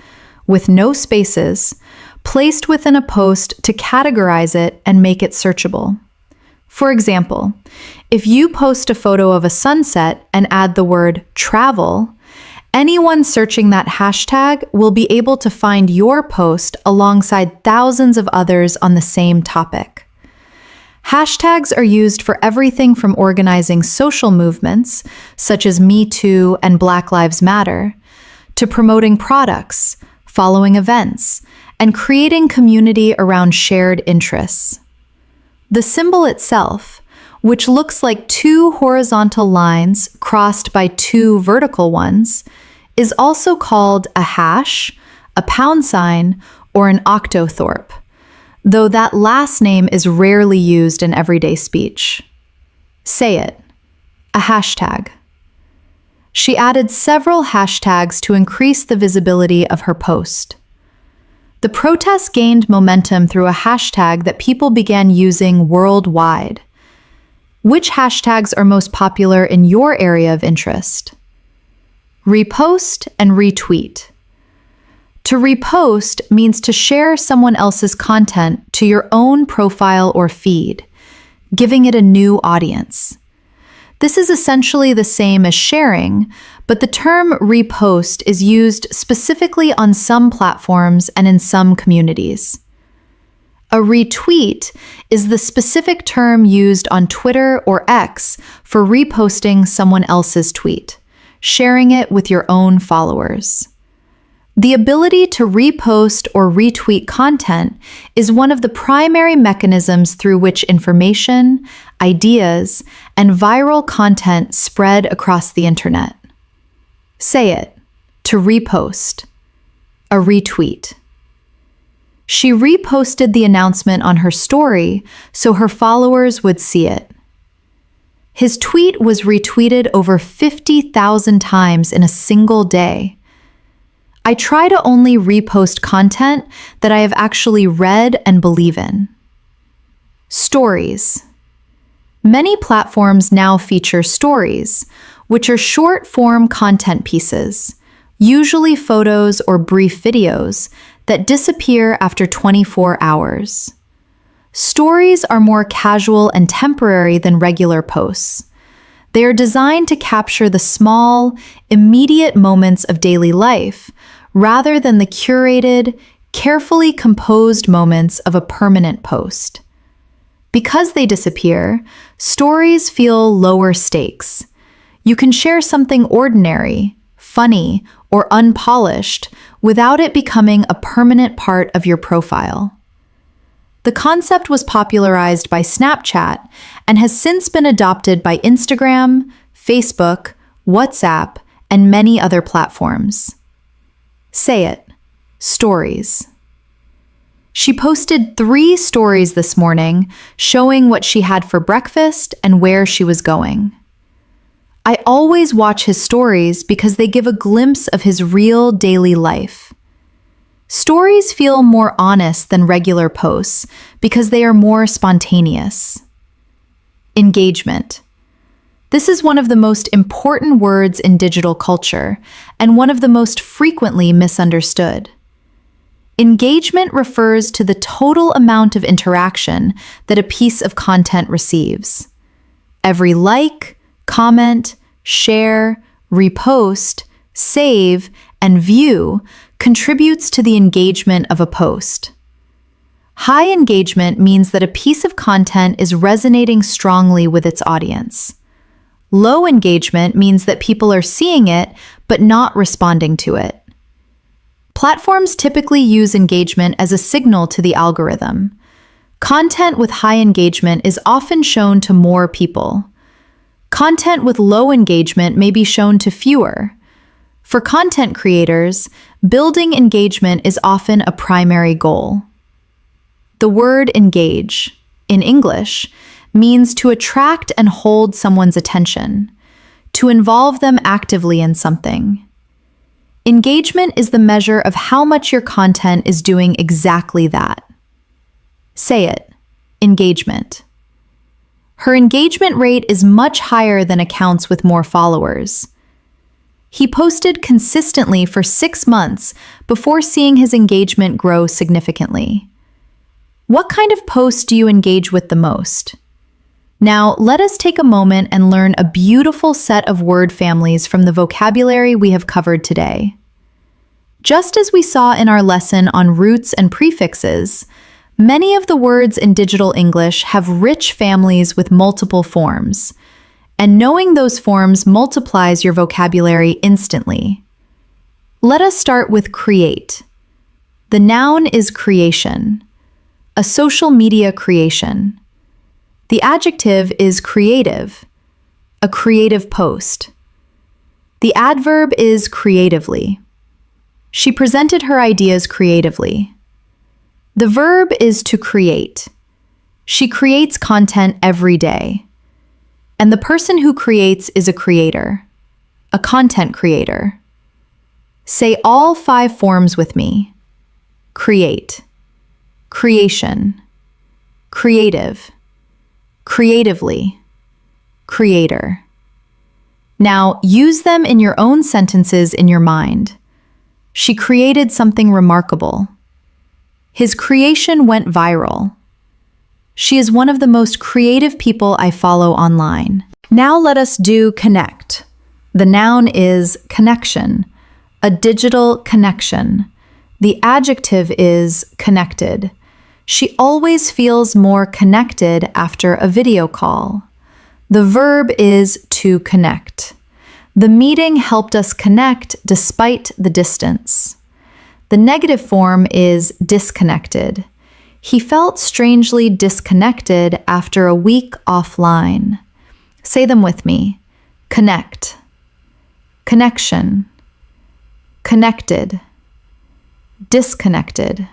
with no spaces, placed within a post to categorize it and make it searchable. For example, if you post a photo of a sunset and add the word travel, anyone searching that hashtag will be able to find your post alongside thousands of others on the same topic. Hashtags are used for everything from organizing social movements, such as Me Too and Black Lives Matter, to promoting products, following events, and creating community around shared interests. The symbol itself, which looks like 2 horizontal lines crossed by 2 vertical ones, is also called a hash, a pound sign, or an octothorpe, though that last name is rarely used in everyday speech. Say it, a hashtag. She added several hashtags to increase the visibility of her post. The protest gained momentum through a hashtag that people began using worldwide. Which hashtags are most popular in your area of interest? Repost and retweet. To repost means to share someone else's content to your own profile or feed, giving it a new audience. This is essentially the same as sharing, but the term repost is used specifically on some platforms and in some communities. A retweet is the specific term used on Twitter or X for reposting someone else's tweet, sharing it with your own followers. The ability to repost or retweet content is one of the primary mechanisms through which information, ideas, and viral content spread across the internet. Say it. To repost. A retweet. She reposted the announcement on her story so her followers would see it. His tweet was retweeted over 50,000 times in a single day. I try to only repost content that I have actually read and believe in. Stories. Many platforms now feature stories, which are short-form content pieces, usually photos or brief videos, that disappear after 24 hours. Stories are more casual and temporary than regular posts. They are designed to capture the small, immediate moments of daily life rather than the curated, carefully composed moments of a permanent post. Because they disappear, stories feel lower stakes. You can share something ordinary, funny, or unpolished without it becoming a permanent part of your profile. The concept was popularized by Snapchat and has since been adopted by Instagram, Facebook, WhatsApp, and many other platforms. Say it. Stories. She posted 3 stories this morning showing what she had for breakfast and where she was going. I always watch his stories because they give a glimpse of his real daily life. Stories feel more honest than regular posts because they are more spontaneous. Engagement. This is one of the most important words in digital culture and one of the most frequently misunderstood. Engagement refers to the total amount of interaction that a piece of content receives. Every like, comment, share, repost, save, and view contributes to the engagement of a post. High engagement means that a piece of content is resonating strongly with its audience. Low engagement means that people are seeing it but not responding to it. Platforms typically use engagement as a signal to the algorithm. Content with high engagement is often shown to more people. Content with low engagement may be shown to fewer. For content creators, building engagement is often a primary goal. The word engage, in English, means to attract and hold someone's attention, to involve them actively in something. Engagement is the measure of how much your content is doing exactly that. Say it. Engagement. Her engagement rate is much higher than accounts with more followers. He posted consistently for 6 months before seeing his engagement grow significantly. What kind of posts do you engage with the most? Now, let us take a moment and learn a beautiful set of word families from the vocabulary we have covered today. Just as we saw in our lesson on roots and prefixes, many of the words in digital English have rich families with multiple forms, and knowing those forms multiplies your vocabulary instantly. Let us start with create. The noun is creation, a social media creation. The adjective is creative, a creative post. The adverb is creatively. She presented her ideas creatively. The verb is to create. She creates content every day. And the person who creates is a creator, a content creator. Say all 5 forms with me. Create, creation, creative, creatively, creator. Now, use them in your own sentences in your mind. She created something remarkable. His creation went viral. She is one of the most creative people I follow online. Now let us do connect. The noun is connection, a digital connection. The adjective is connected. She always feels more connected after a video call. The verb is to connect. The meeting helped us connect despite the distance. The negative form is disconnected. He felt strangely disconnected after a week offline. Say them with me. Connect, connection, connected, disconnected.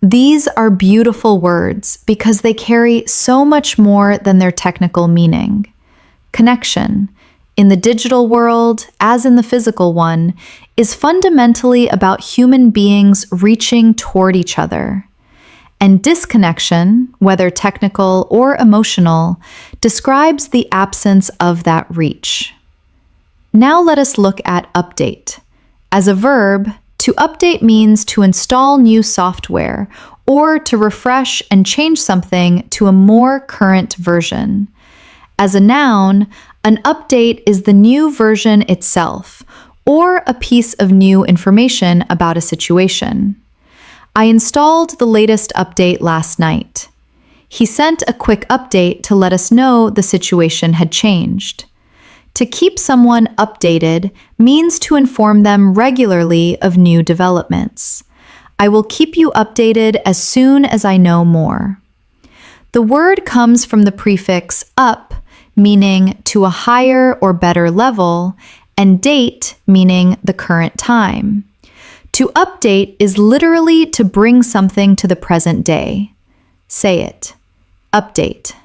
These are beautiful words because they carry so much more than their technical meaning. Connection, in the digital world, as in the physical one, is fundamentally about human beings reaching toward each other. And disconnection, whether technical or emotional, describes the absence of that reach. Now let us look at update. As a verb, to update means to install new software or to refresh and change something to a more current version. As a noun, an update is the new version itself or a piece of new information about a situation. I installed the latest update last night. He sent a quick update to let us know the situation had changed. To keep someone updated means to inform them regularly of new developments. I will keep you updated as soon as I know more. The word comes from the prefix up, meaning to a higher or better level, and date, meaning the current time. To update is literally to bring something to the present day. Say it. Update.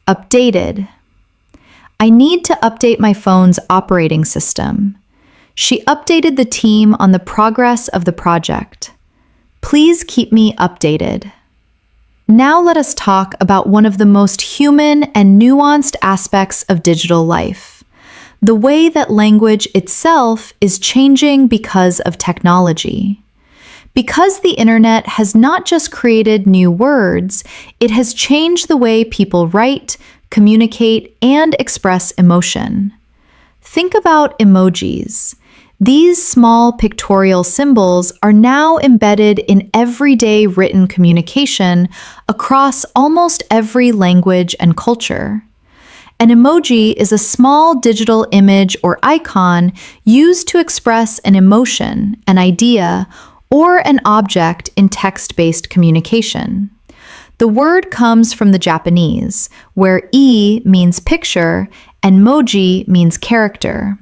Updated. I need to update my phone's operating system. She updated the team on the progress of the project. Please keep me updated. Now let us talk about one of the most human and nuanced aspects of digital life. The way that language itself is changing because of technology. Because the internet has not just created new words, it has changed the way people write, communicate, and express emotion. Think about emojis. These small pictorial symbols are now embedded in everyday written communication across almost every language and culture. An emoji is a small digital image or icon used to express an emotion, an idea, or an object in text-based communication. The word comes from the Japanese, where e means picture and moji means character.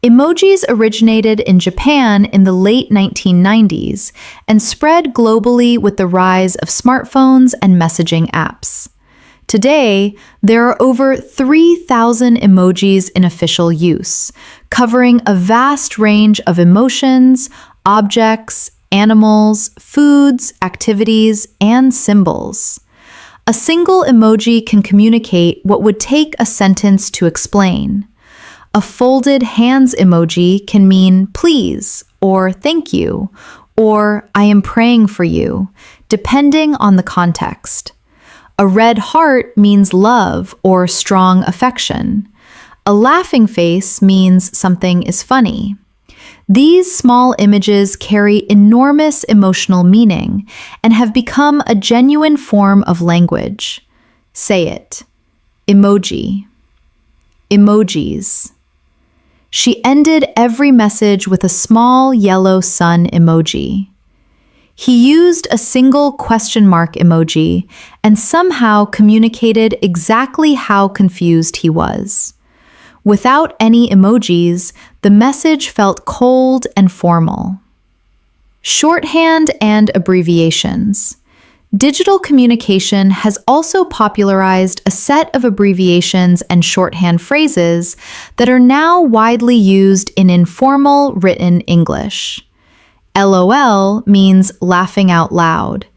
Emojis originated in Japan in the late 1990s and spread globally with the rise of smartphones and messaging apps. Today, there are over 3,000 emojis in official use, covering a vast range of emotions, objects, animals, foods, activities, and symbols. A single emoji can communicate what would take a sentence to explain. A folded hands emoji can mean please, or thank you, or I am praying for you, depending on the context. A red heart means love or strong affection. A laughing face means something is funny. These small images carry enormous emotional meaning and have become a genuine form of language. Say it. Emoji. Emojis. She ended every message with a small yellow sun emoji. He used a single question mark emoji and somehow communicated exactly how confused he was. Without any emojis, the message felt cold and formal. Shorthand and abbreviations. Digital communication has also popularized a set of abbreviations and shorthand phrases that are now widely used in informal written English. LOL means laughing out loud,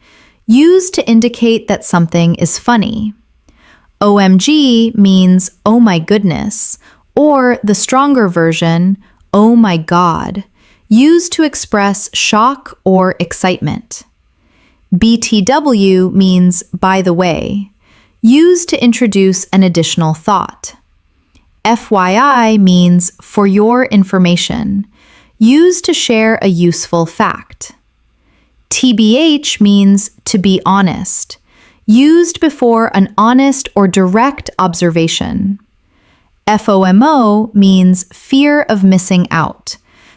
used to indicate that something is funny. OMG means oh my goodness, or the stronger version, oh my god, used to express shock or excitement. BTW means by the way, used to introduce an additional thought. FYI means for your information, used to share a useful fact. TBH means to be honest, used before an honest or direct observation. FOMO means fear of missing out,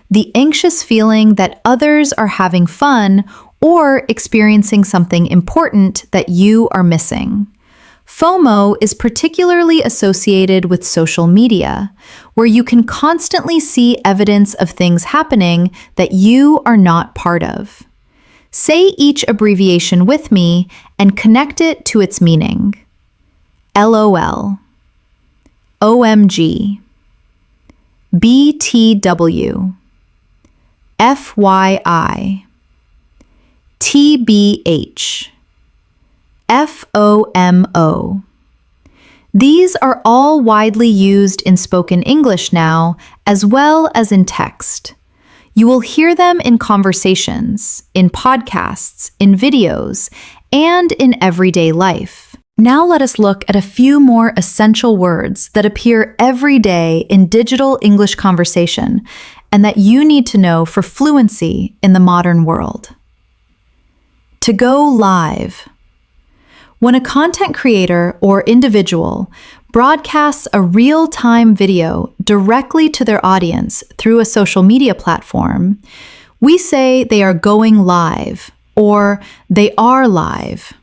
the anxious feeling that others are having fun or experiencing something important that you are missing. FOMO is particularly associated with social media, where you can constantly see evidence of things happening that you are not part of. Say each abbreviation with me and connect it to its meaning. LOL, OMG, BTW, FYI, TBH, FOMO. These are all widely used in spoken English now, as well as in text. You will hear them in conversations, in podcasts, in videos, and in everyday life. Now let us look at a few more essential words that appear every day in digital English conversation and that you need to know for fluency in the modern world. To go live. When a content creator or individual broadcasts a real-time video directly to their audience through a social media platform, we say they are going live or they are live.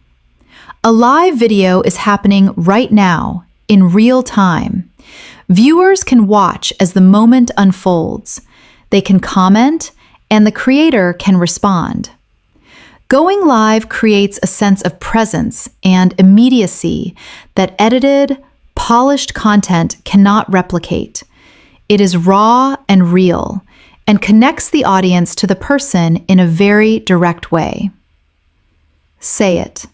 A live video is happening right now, in real time. Viewers can watch as the moment unfolds. They can comment, and the creator can respond. Going live creates a sense of presence and immediacy that edited, polished content cannot replicate. It is raw and real, and connects the audience to the person in a very direct way. Say it.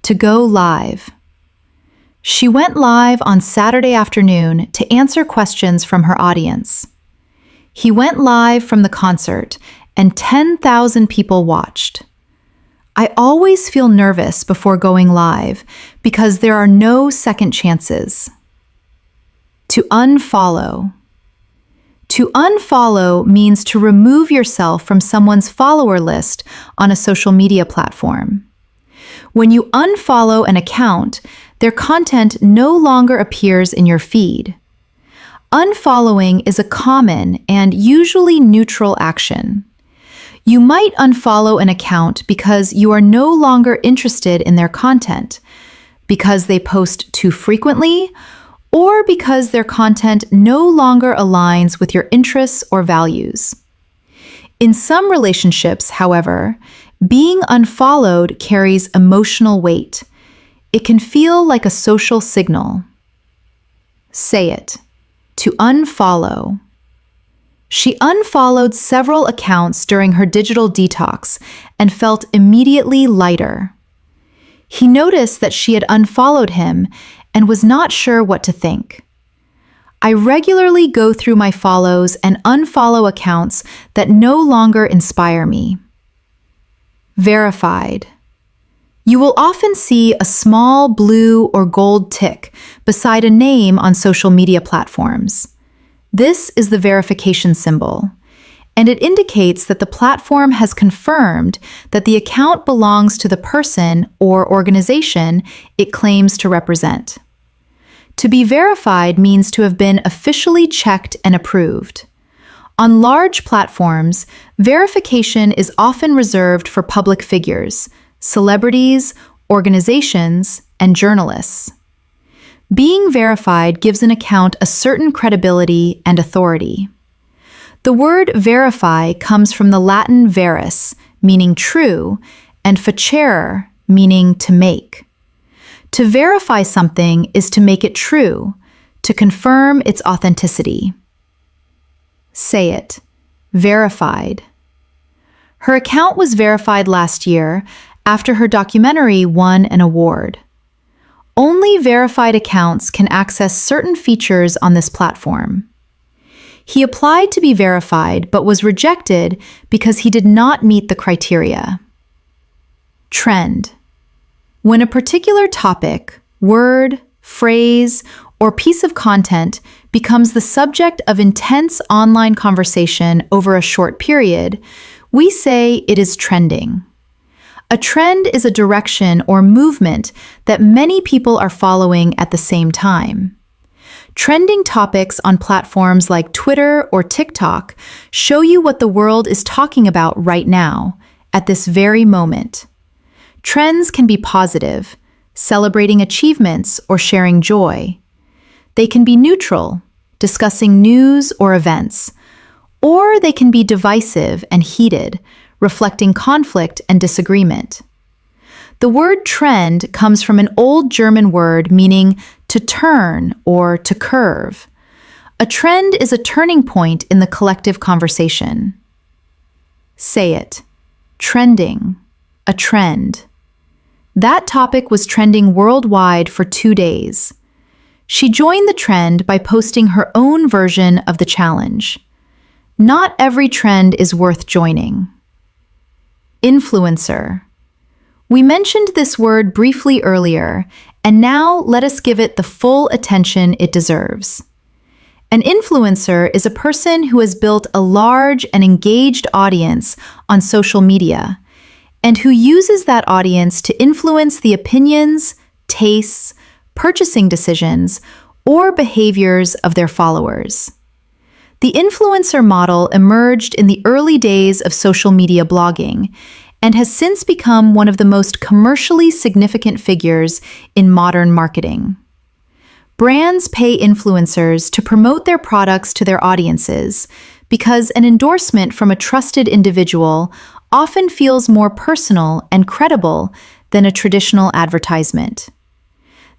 To go live. She went live on Saturday afternoon to answer questions from her audience. He went live from the concert, and 10,000 people watched. I always feel nervous before going live because there are no second chances. To unfollow. To unfollow means to remove yourself from someone's follower list on a social media platform. When you unfollow an account, their content no longer appears in your feed. Unfollowing is a common and usually neutral action. You might unfollow an account because you are no longer interested in their content, because they post too frequently, or because their content no longer aligns with your interests or values. In some relationships, however, being unfollowed carries emotional weight. It can feel like a social signal. Say it. To unfollow. She unfollowed several accounts during her digital detox and felt immediately lighter. He noticed that she had unfollowed him and was not sure what to think. I regularly go through my follows and unfollow accounts that no longer inspire me. Verified. You will often see a small blue or gold tick beside a name on social media platforms. This is the verification symbol, and it indicates that the platform has confirmed that the account belongs to the person or organization it claims to represent. To be verified means to have been officially checked and approved. On large platforms, verification is often reserved for public figures, celebrities, organizations, and journalists. Being verified gives an account a certain credibility and authority. The word verify comes from the Latin veris, meaning true, and facere, meaning to make. To verify something is to make it true, to confirm its authenticity. Say it. Verified. Her account was verified last year after her documentary won an award. Only verified accounts can access certain features on this platform. He applied to be verified but was rejected because he did not meet the criteria. Trend. When a particular topic, word, phrase, or piece of content becomes the subject of intense online conversation over a short period, we say it is trending. A trend is a direction or movement that many people are following at the same time. Trending topics on platforms like Twitter or TikTok show you what the world is talking about right now, at this very moment. Trends can be positive. celebrating achievements or sharing joy. They can be neutral, discussing news or events, or they can be divisive and heated, reflecting conflict and disagreement. The word trend comes from an old German word meaning to turn or to curve. A trend is a turning point in the collective conversation. Say it. Trending. A trend. That topic was trending worldwide for 2 days. She joined the trend by posting her own version of the challenge. Not every trend is worth joining. Influencer. We mentioned this word briefly earlier, and now let us give it the full attention it deserves. An influencer is a person who has built a large and engaged audience on social media, and who uses that audience to influence the opinions, tastes, purchasing decisions, or behaviors of their followers. The influencer model emerged in the early days of social media blogging and has since become one of the most commercially significant figures in modern marketing. Brands pay influencers to promote their products to their audiences because an endorsement from a trusted individual often feels more personal and credible than a traditional advertisement.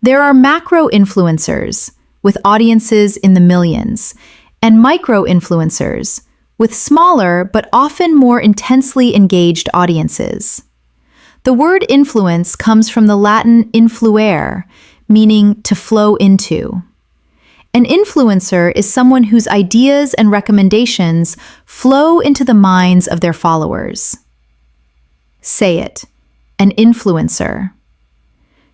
There are macro influencers with audiences in the millions, and micro influencers with smaller but often more intensely engaged audiences. The word influence comes from the Latin influere, meaning to flow into. An influencer is someone whose ideas and recommendations flow into the minds of their followers. Say it. An influencer.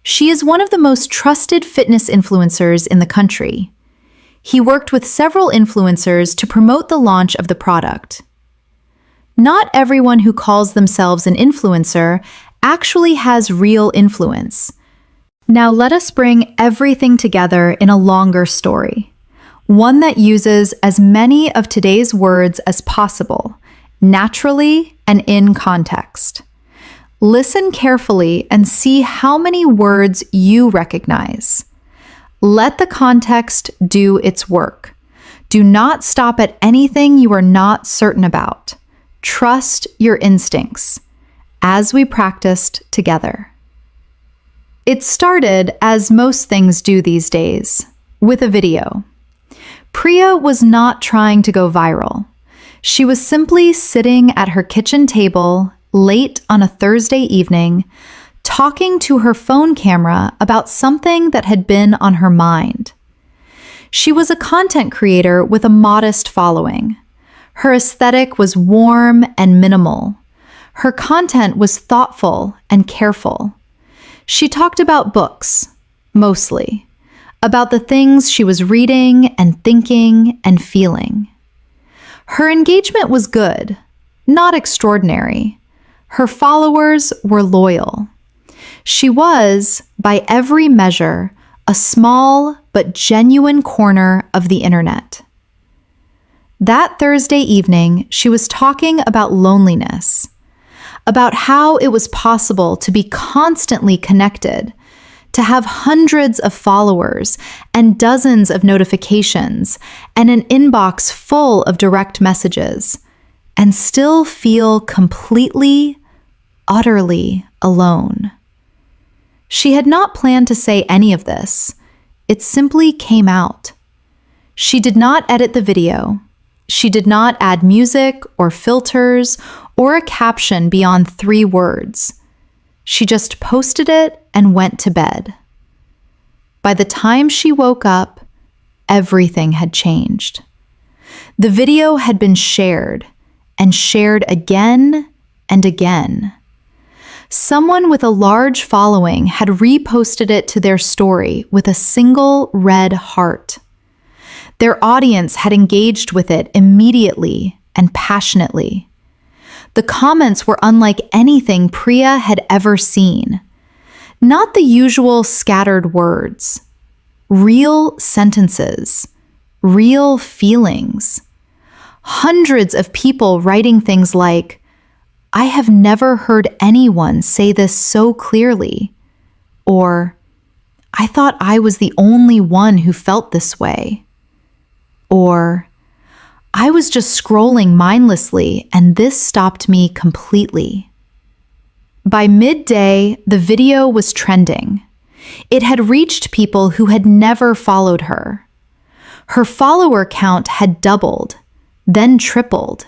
She is one of the most trusted fitness influencers in the country. He worked with several influencers to promote the launch of the product. Not everyone who calls themselves an influencer actually has real influence. Now let us bring everything together in a longer story, one that uses as many of today's words as possible, naturally and in context. Listen carefully and see how many words you recognize. Let the context do its work. Do not stop at anything you are not certain about. Trust your instincts, as we practiced together. It started, as most things do these days, with a video. Priya was not trying to go viral. She was simply sitting at her kitchen table late on a Thursday evening, talking to her phone camera about something that had been on her mind. She was a content creator with a modest following. Her aesthetic was warm and minimal. Her content was thoughtful and careful. She talked about books, mostly, about the things she was reading and thinking and feeling. Her engagement was good, not extraordinary. Her followers were loyal. She was, by every measure, a small but genuine corner of the internet. That Thursday evening, she was talking about loneliness, about how it was possible to be constantly connected, to have hundreds of followers and dozens of notifications and an inbox full of direct messages, and still feel completely, utterly alone. She had not planned to say any of this. It simply came out. She did not edit the video. She did not add music or filters or a caption beyond 3 words. She just posted it and went to bed. By the time she woke up, everything had changed. The video had been shared and shared again and again. Someone with a large following had reposted it to their story with a single red heart. Their audience had engaged with it immediately and passionately. The comments were unlike anything Priya had ever seen. Not the usual scattered words. Real sentences. Real feelings. Hundreds of people writing things like, "I have never heard anyone say this so clearly," Or, I thought I was the only one who felt this way. Or, I was just scrolling mindlessly and this stopped me completely. By midday, the video was trending. It had reached people who had never followed her. Her follower count had doubled, then tripled.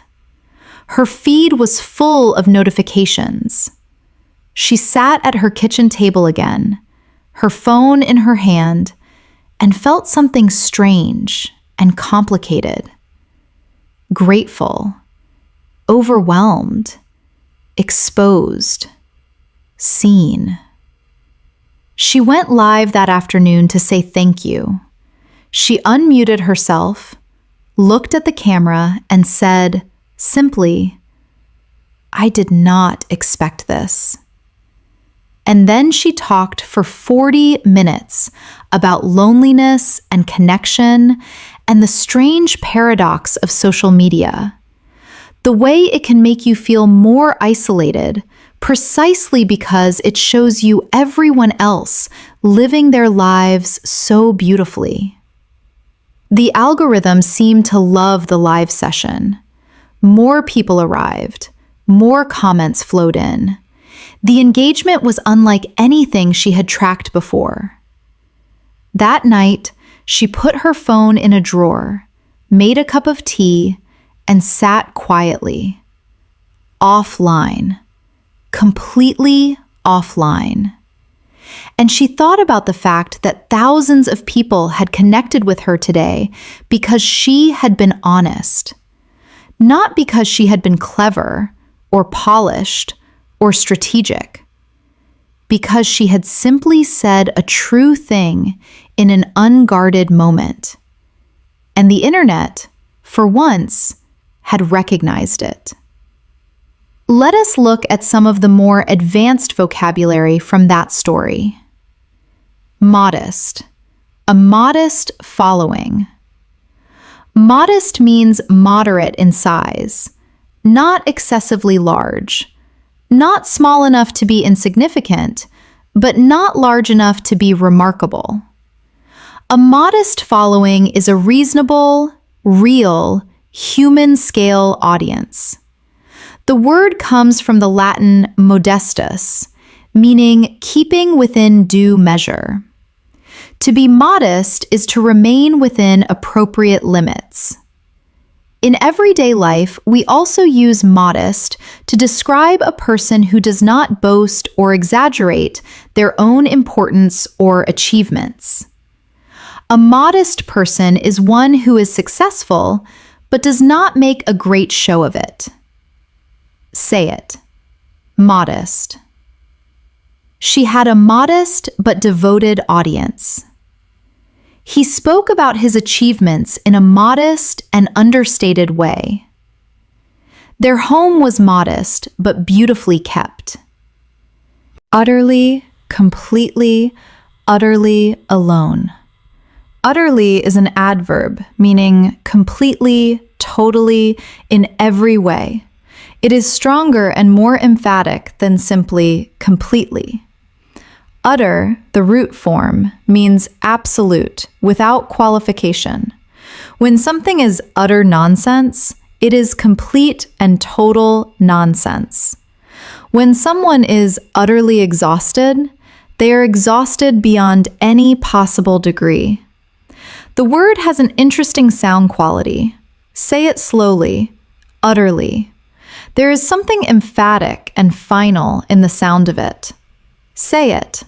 Her feed was full of notifications. She sat at her kitchen table again, her phone in her hand, and felt something strange and complicated. Grateful, overwhelmed, exposed, seen. She went live that afternoon to say thank you. She unmuted herself, looked at the camera, and said, simply, I did not expect this. And then she talked for 40 minutes about loneliness and connection and the strange paradox of social media. The way it can make you feel more isolated precisely because it shows you everyone else living their lives so beautifully. The algorithm seemed to love the live session. More people arrived. More comments flowed in. The engagement was unlike anything she had tracked before. That night, she put her phone in a drawer, made a cup of tea, and sat quietly. Offline. Completely offline. And she thought about the fact that thousands of people had connected with her today because she had been honest. Not because she had been clever or polished or strategic. Because she had simply said a true thing in an unguarded moment. And the internet, for once, had recognized it. Let us look at some of the more advanced vocabulary from that story. Modest. A modest following. Modest means moderate in size, not excessively large, not small enough to be insignificant, but not large enough to be remarkable. A modest following is a reasonable, real, human-scale audience. The word comes from the Latin modestus, meaning keeping within due measure. To be modest is to remain within appropriate limits. In everyday life, we also use modest to describe a person who does not boast or exaggerate their own importance or achievements. A modest person is one who is successful, but does not make a great show of it. Say it. Modest. She had a modest but devoted audience. He spoke about his achievements in a modest and understated way. Their home was modest but beautifully kept. Utterly, completely, utterly alone. Utterly is an adverb meaning completely, totally, in every way. It is stronger and more emphatic than simply completely. Utter, the root form, means absolute, without qualification. When something is utter nonsense, it is complete and total nonsense. When someone is utterly exhausted, they are exhausted beyond any possible degree. The word has an interesting sound quality. Say it slowly, utterly. There is something emphatic and final in the sound of it. Say it.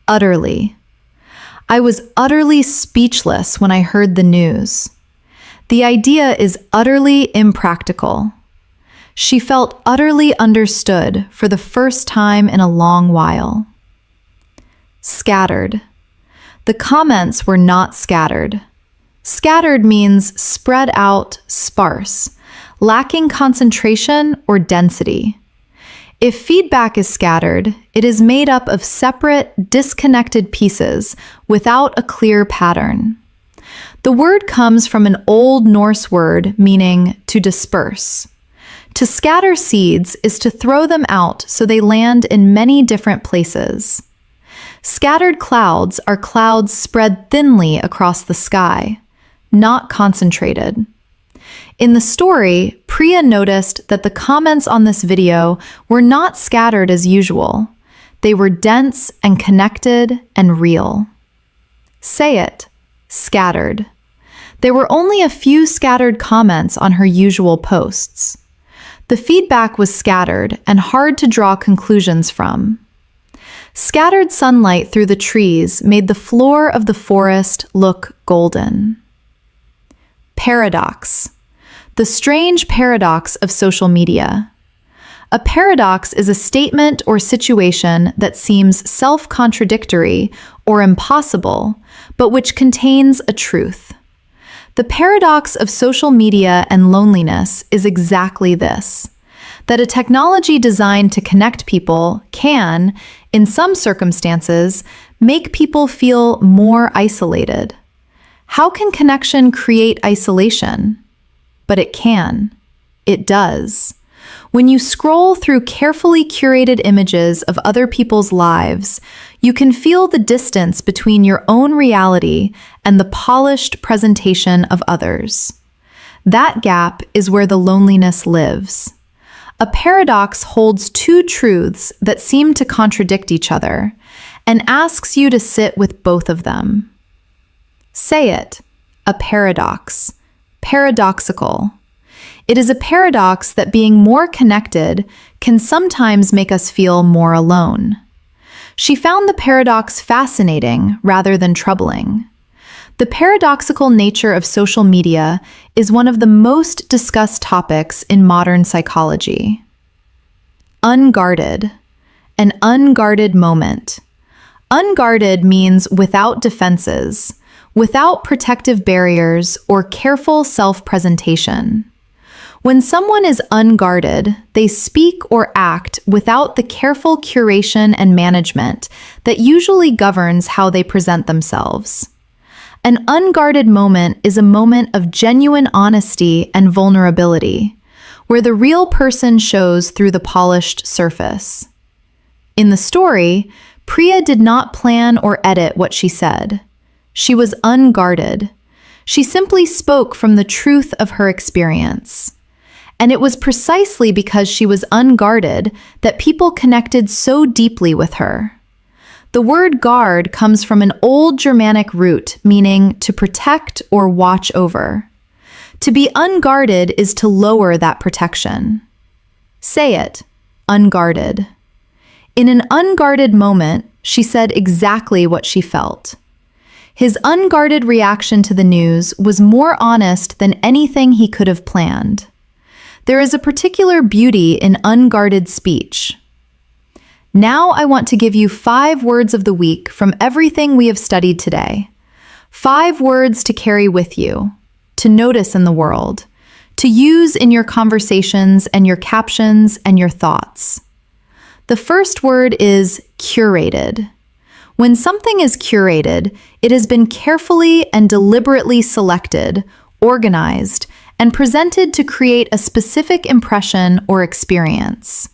Utterly. I was utterly speechless when I heard the news. The idea is utterly impractical. She felt utterly understood for the first time in a long while. Scattered. The comments were not scattered. Scattered means spread out, sparse, lacking concentration or density. If feedback is scattered, it is made up of separate, disconnected pieces without a clear pattern. The word comes from an Old Norse word meaning to disperse. To scatter seeds is to throw them out so they land in many different places. Scattered clouds are clouds spread thinly across the sky, not concentrated. In the story, Priya noticed that the comments on this video were not scattered as usual. They were dense and connected and real. Say it, scattered. There were only a few scattered comments on her usual posts. The feedback was scattered and hard to draw conclusions from. Scattered sunlight through the trees made the floor of the forest look golden. Paradox. The strange paradox of social media. A paradox is a statement or situation that seems self-contradictory or impossible, but which contains a truth. The paradox of social media and loneliness is exactly this: that a technology designed to connect people can, in some circumstances, make people feel more isolated. How can connection create isolation? But it can. It does. When you scroll through carefully curated images of other people's lives, you can feel the distance between your own reality and the polished presentation of others. That gap is where the loneliness lives. A paradox holds two truths that seem to contradict each other and asks you to sit with both of them. Say it, a paradox, paradoxical. It is a paradox that being more connected can sometimes make us feel more alone. She found the paradox fascinating rather than troubling. The paradoxical nature of social media is one of the most discussed topics in modern psychology. Unguarded. An unguarded moment. Unguarded means without defenses, without protective barriers or careful self-presentation. When someone is unguarded, they speak or act without the careful curation and management that usually governs how they present themselves. An unguarded moment is a moment of genuine honesty and vulnerability, where the real person shows through the polished surface. In the story, Priya did not plan or edit what she said. She was unguarded. She simply spoke from the truth of her experience. And it was precisely because she was unguarded that people connected so deeply with her. The word guard comes from an old Germanic root meaning to protect or watch over. To be unguarded is to lower that protection. Say it, unguarded. In an unguarded moment, she said exactly what she felt. His unguarded reaction to the news was more honest than anything he could have planned. There is a particular beauty in unguarded speech. Now I want to give you 5 words of the week from everything we have studied today. 5 words to carry with you, to notice in the world, to use in your conversations and your captions and your thoughts. The first word is curated. When something is curated, it has been carefully and deliberately selected, organized, and presented to create a specific impression or experience.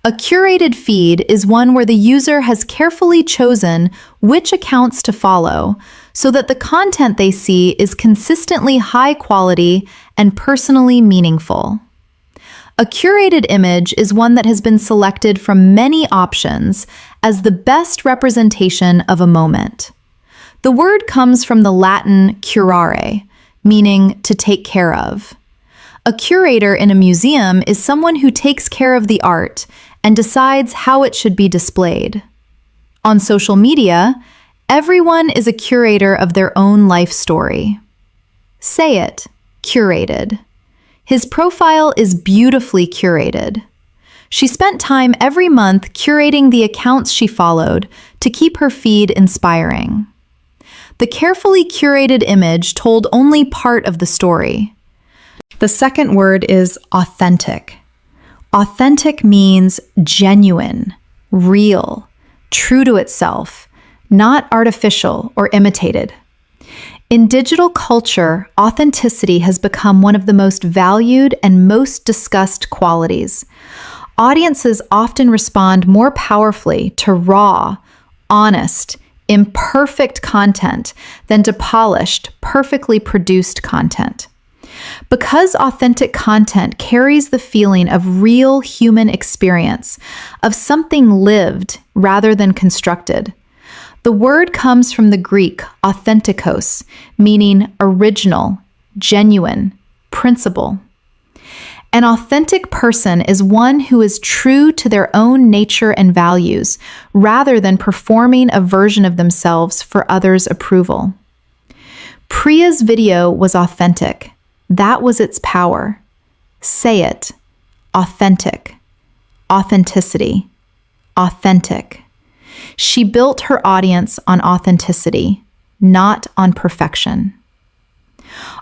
A curated feed is one where the user has carefully chosen which accounts to follow so that the content they see is consistently high quality and personally meaningful. A curated image is one that has been selected from many options as the best representation of a moment. The word comes from the Latin curare, meaning to take care of. A curator in a museum is someone who takes care of the art and decides how it should be displayed. On social media, everyone is a curator of their own life story. Say it, curated. His profile is beautifully curated. She spent time every month curating the accounts she followed to keep her feed inspiring. The carefully curated image told only part of the story. The second word is authentic. Authentic means genuine, real, true to itself, not artificial or imitated. In digital culture, authenticity has become one of the most valued and most discussed qualities. Audiences often respond more powerfully to raw, honest, imperfect content than to polished, perfectly produced content. Because authentic content carries the feeling of real human experience, of something lived rather than constructed. The word comes from the Greek authentikos, meaning original, genuine, principle. An authentic person is one who is true to their own nature and values, rather than performing a version of themselves for others' approval. Priya's video was authentic. That was its power. Say it. Authentic. Authenticity. Authentic. She built her audience on authenticity, not on perfection.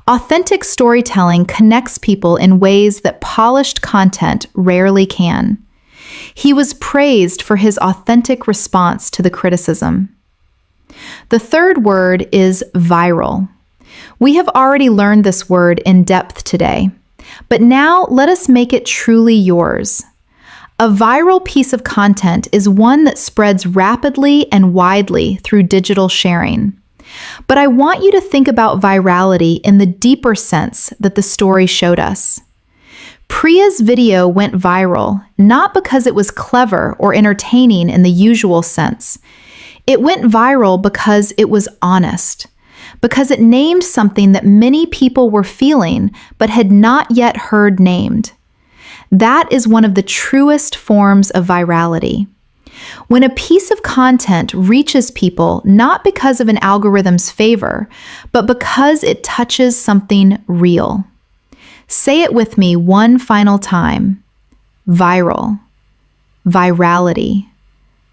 Authentic storytelling connects people in ways that polished content rarely can. He was praised for his authentic response to the criticism. The third word is viral. We have already learned this word in depth today, but now let us make it truly yours. A viral piece of content is one that spreads rapidly and widely through digital sharing. But I want you to think about virality in the deeper sense that the story showed us. Priya's video went viral not because it was clever or entertaining in the usual sense. It went viral because it was honest, because it named something that many people were feeling but had not yet heard named. That is one of the truest forms of virality. When a piece of content reaches people not because of an algorithm's favor, but because it touches something real. Say it with me one final time. Viral. Virality.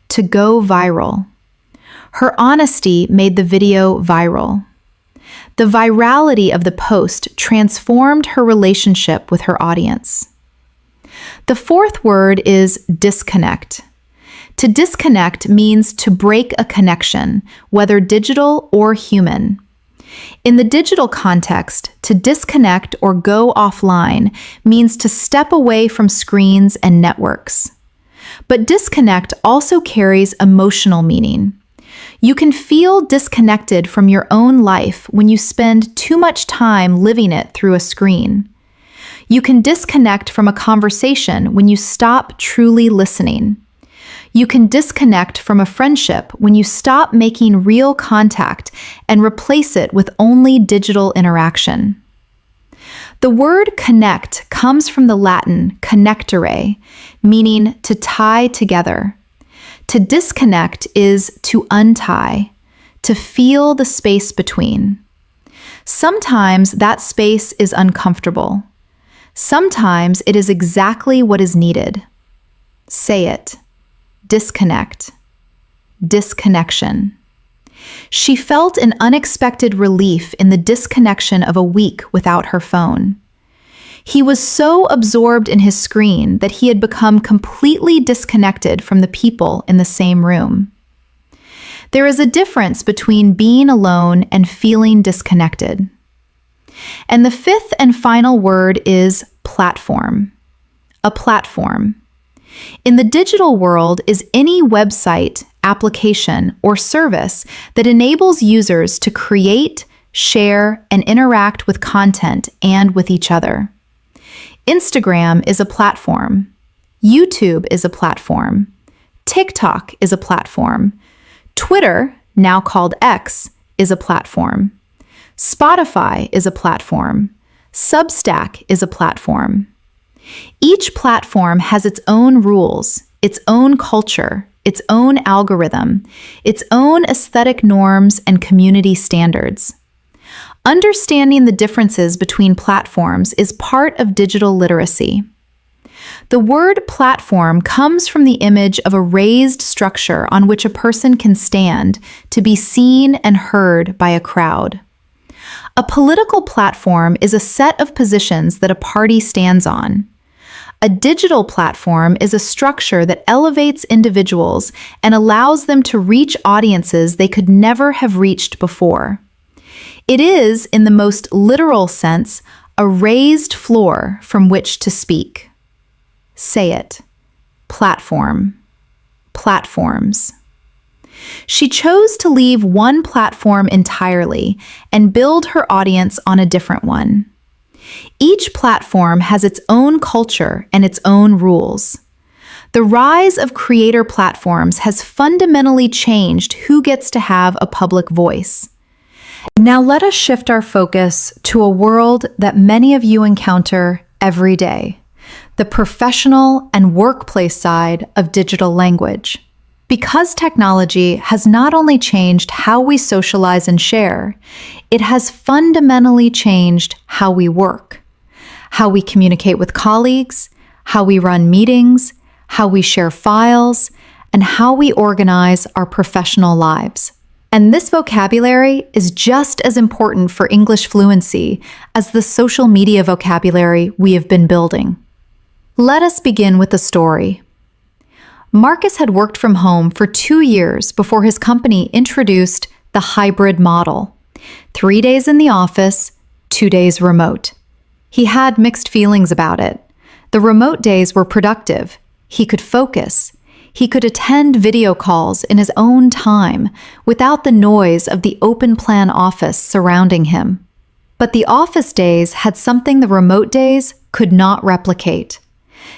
To go viral. Her honesty made the video viral. The virality of the post transformed her relationship with her audience. The fourth word is disconnect. To disconnect means to break a connection, whether digital or human. In the digital context, to disconnect or go offline means to step away from screens and networks. But disconnect also carries emotional meaning. You can feel disconnected from your own life when you spend too much time living it through a screen. You can disconnect from a conversation when you stop truly listening. You can disconnect from a friendship when you stop making real contact and replace it with only digital interaction. The word connect comes from the Latin connectere, meaning to tie together. To disconnect is to untie, to feel the space between. Sometimes that space is uncomfortable. Sometimes it is exactly what is needed. Say it. Disconnect. Disconnection. She felt an unexpected relief in the disconnection of a week without her phone. He was so absorbed in his screen that he had become completely disconnected from the people in the same room. There is a difference between being alone and feeling disconnected. And the fifth and final word is platform. A platform. In the digital world is any website, application, or service that enables users to create, share, and interact with content and with each other. Instagram is a platform. YouTube is a platform. TikTok is a platform. Twitter, now called X, is a platform. Spotify is a platform. Substack is a platform. Each platform has its own rules, its own culture, its own algorithm, its own aesthetic norms and community standards. Understanding the differences between platforms is part of digital literacy. The word platform comes from the image of a raised structure on which a person can stand to be seen and heard by a crowd. A political platform is a set of positions that a party stands on. A digital platform is a structure that elevates individuals and allows them to reach audiences they could never have reached before. It is, in the most literal sense, a raised floor from which to speak. Say it. Platform. Platforms. She chose to leave one platform entirely and build her audience on a different one. Each platform has its own culture and its own rules. The rise of creator platforms has fundamentally changed who gets to have a public voice. Now let us shift our focus to a world that many of you encounter every day, the professional and workplace side of digital language. Because technology has not only changed how we socialize and share, it has fundamentally changed how we work, how we communicate with colleagues, how we run meetings, how we share files, and how we organize our professional lives. And this vocabulary is just as important for English fluency as the social media vocabulary we have been building. Let us begin with a story. Marcus had worked from home for 2 years before his company introduced the hybrid model: 3 days in the office, 2 days remote. He had mixed feelings about it. The remote days were productive. He could focus. He could attend video calls in his own time without the noise of the open-plan office surrounding him. But the office days had something the remote days could not replicate: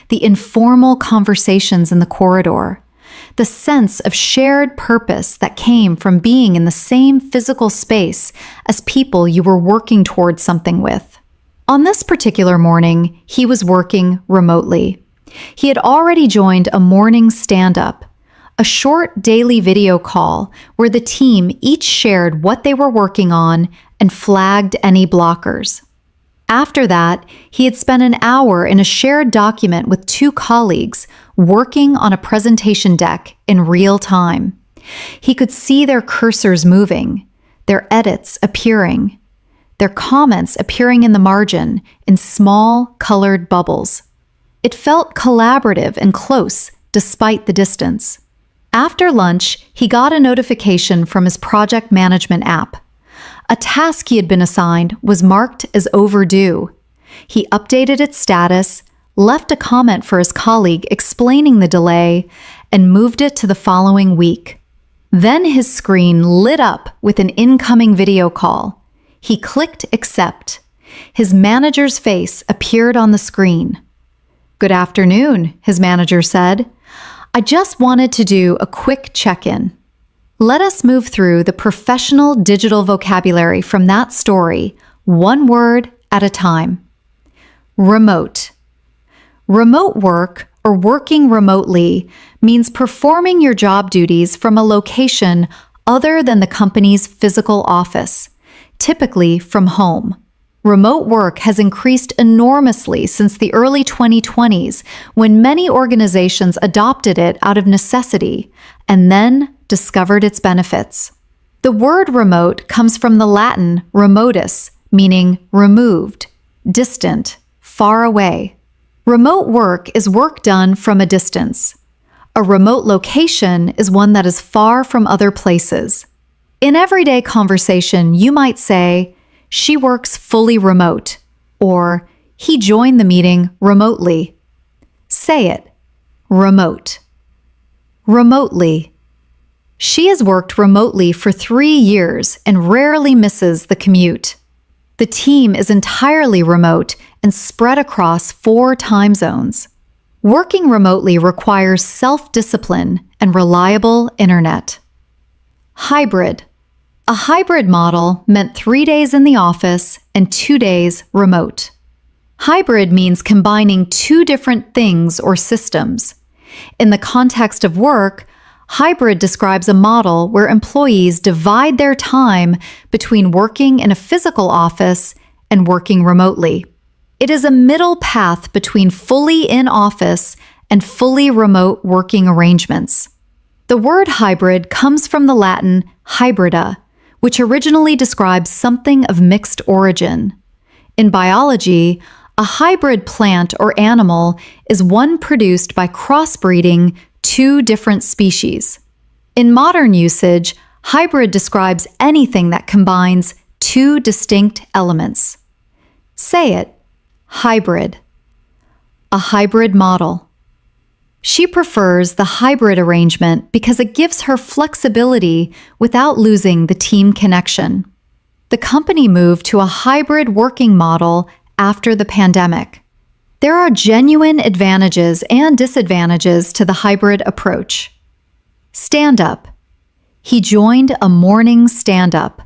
the informal conversations in the corridor, the sense of shared purpose that came from being in the same physical space as people you were working towards something with. On this particular morning, he was working remotely. He had already joined a morning stand-up, a short daily video call where the team each shared what they were working on and flagged any blockers. After that, he had spent an hour in a shared document with 2 colleagues working on a presentation deck in real time. He could see their cursors moving, their edits appearing, their comments appearing in the margin in small, colored bubbles. It felt collaborative and close despite the distance. After lunch, he got a notification from his project management app. A task he had been assigned was marked as overdue. He updated its status, left a comment for his colleague explaining the delay, and moved it to the following week. Then his screen lit up with an incoming video call. He clicked accept. His manager's face appeared on the screen. "Good afternoon," his manager said. "I just wanted to do a quick check-in." Let us move through the professional digital vocabulary from that story, one word at a time. Remote. Remote work, or working remotely, means performing your job duties from a location other than the company's physical office, typically from home. Remote work has increased enormously since the early 2020s, when many organizations adopted it out of necessity and then discovered its benefits. The word remote comes from the Latin remotus, meaning removed, distant, far away. Remote work is work done from a distance. A remote location is one that is far from other places. In everyday conversation, you might say, "She works fully remote," or "He joined the meeting remotely." Say it. Remote. Remotely. She has worked remotely for 3 years and rarely misses the commute. The team is entirely remote and spread across 4 time zones. Working remotely requires self-discipline and reliable internet. Hybrid. A hybrid model meant 3 days in the office and 2 days remote. Hybrid means combining 2 different things or systems. In the context of work, hybrid describes a model where employees divide their time between working in a physical office and working remotely. It is a middle path between fully in-office and fully remote working arrangements. The word hybrid comes from the Latin hybrida, which originally describes something of mixed origin. In biology, a hybrid plant or animal is one produced by crossbreeding 2 different species. In modern usage, hybrid describes anything that combines 2 distinct elements. Say it. Hybrid. A hybrid model. She prefers the hybrid arrangement because it gives her flexibility without losing the team connection. The company moved to a hybrid working model after the pandemic. There are genuine advantages and disadvantages to the hybrid approach. Stand-up. He joined a morning stand-up.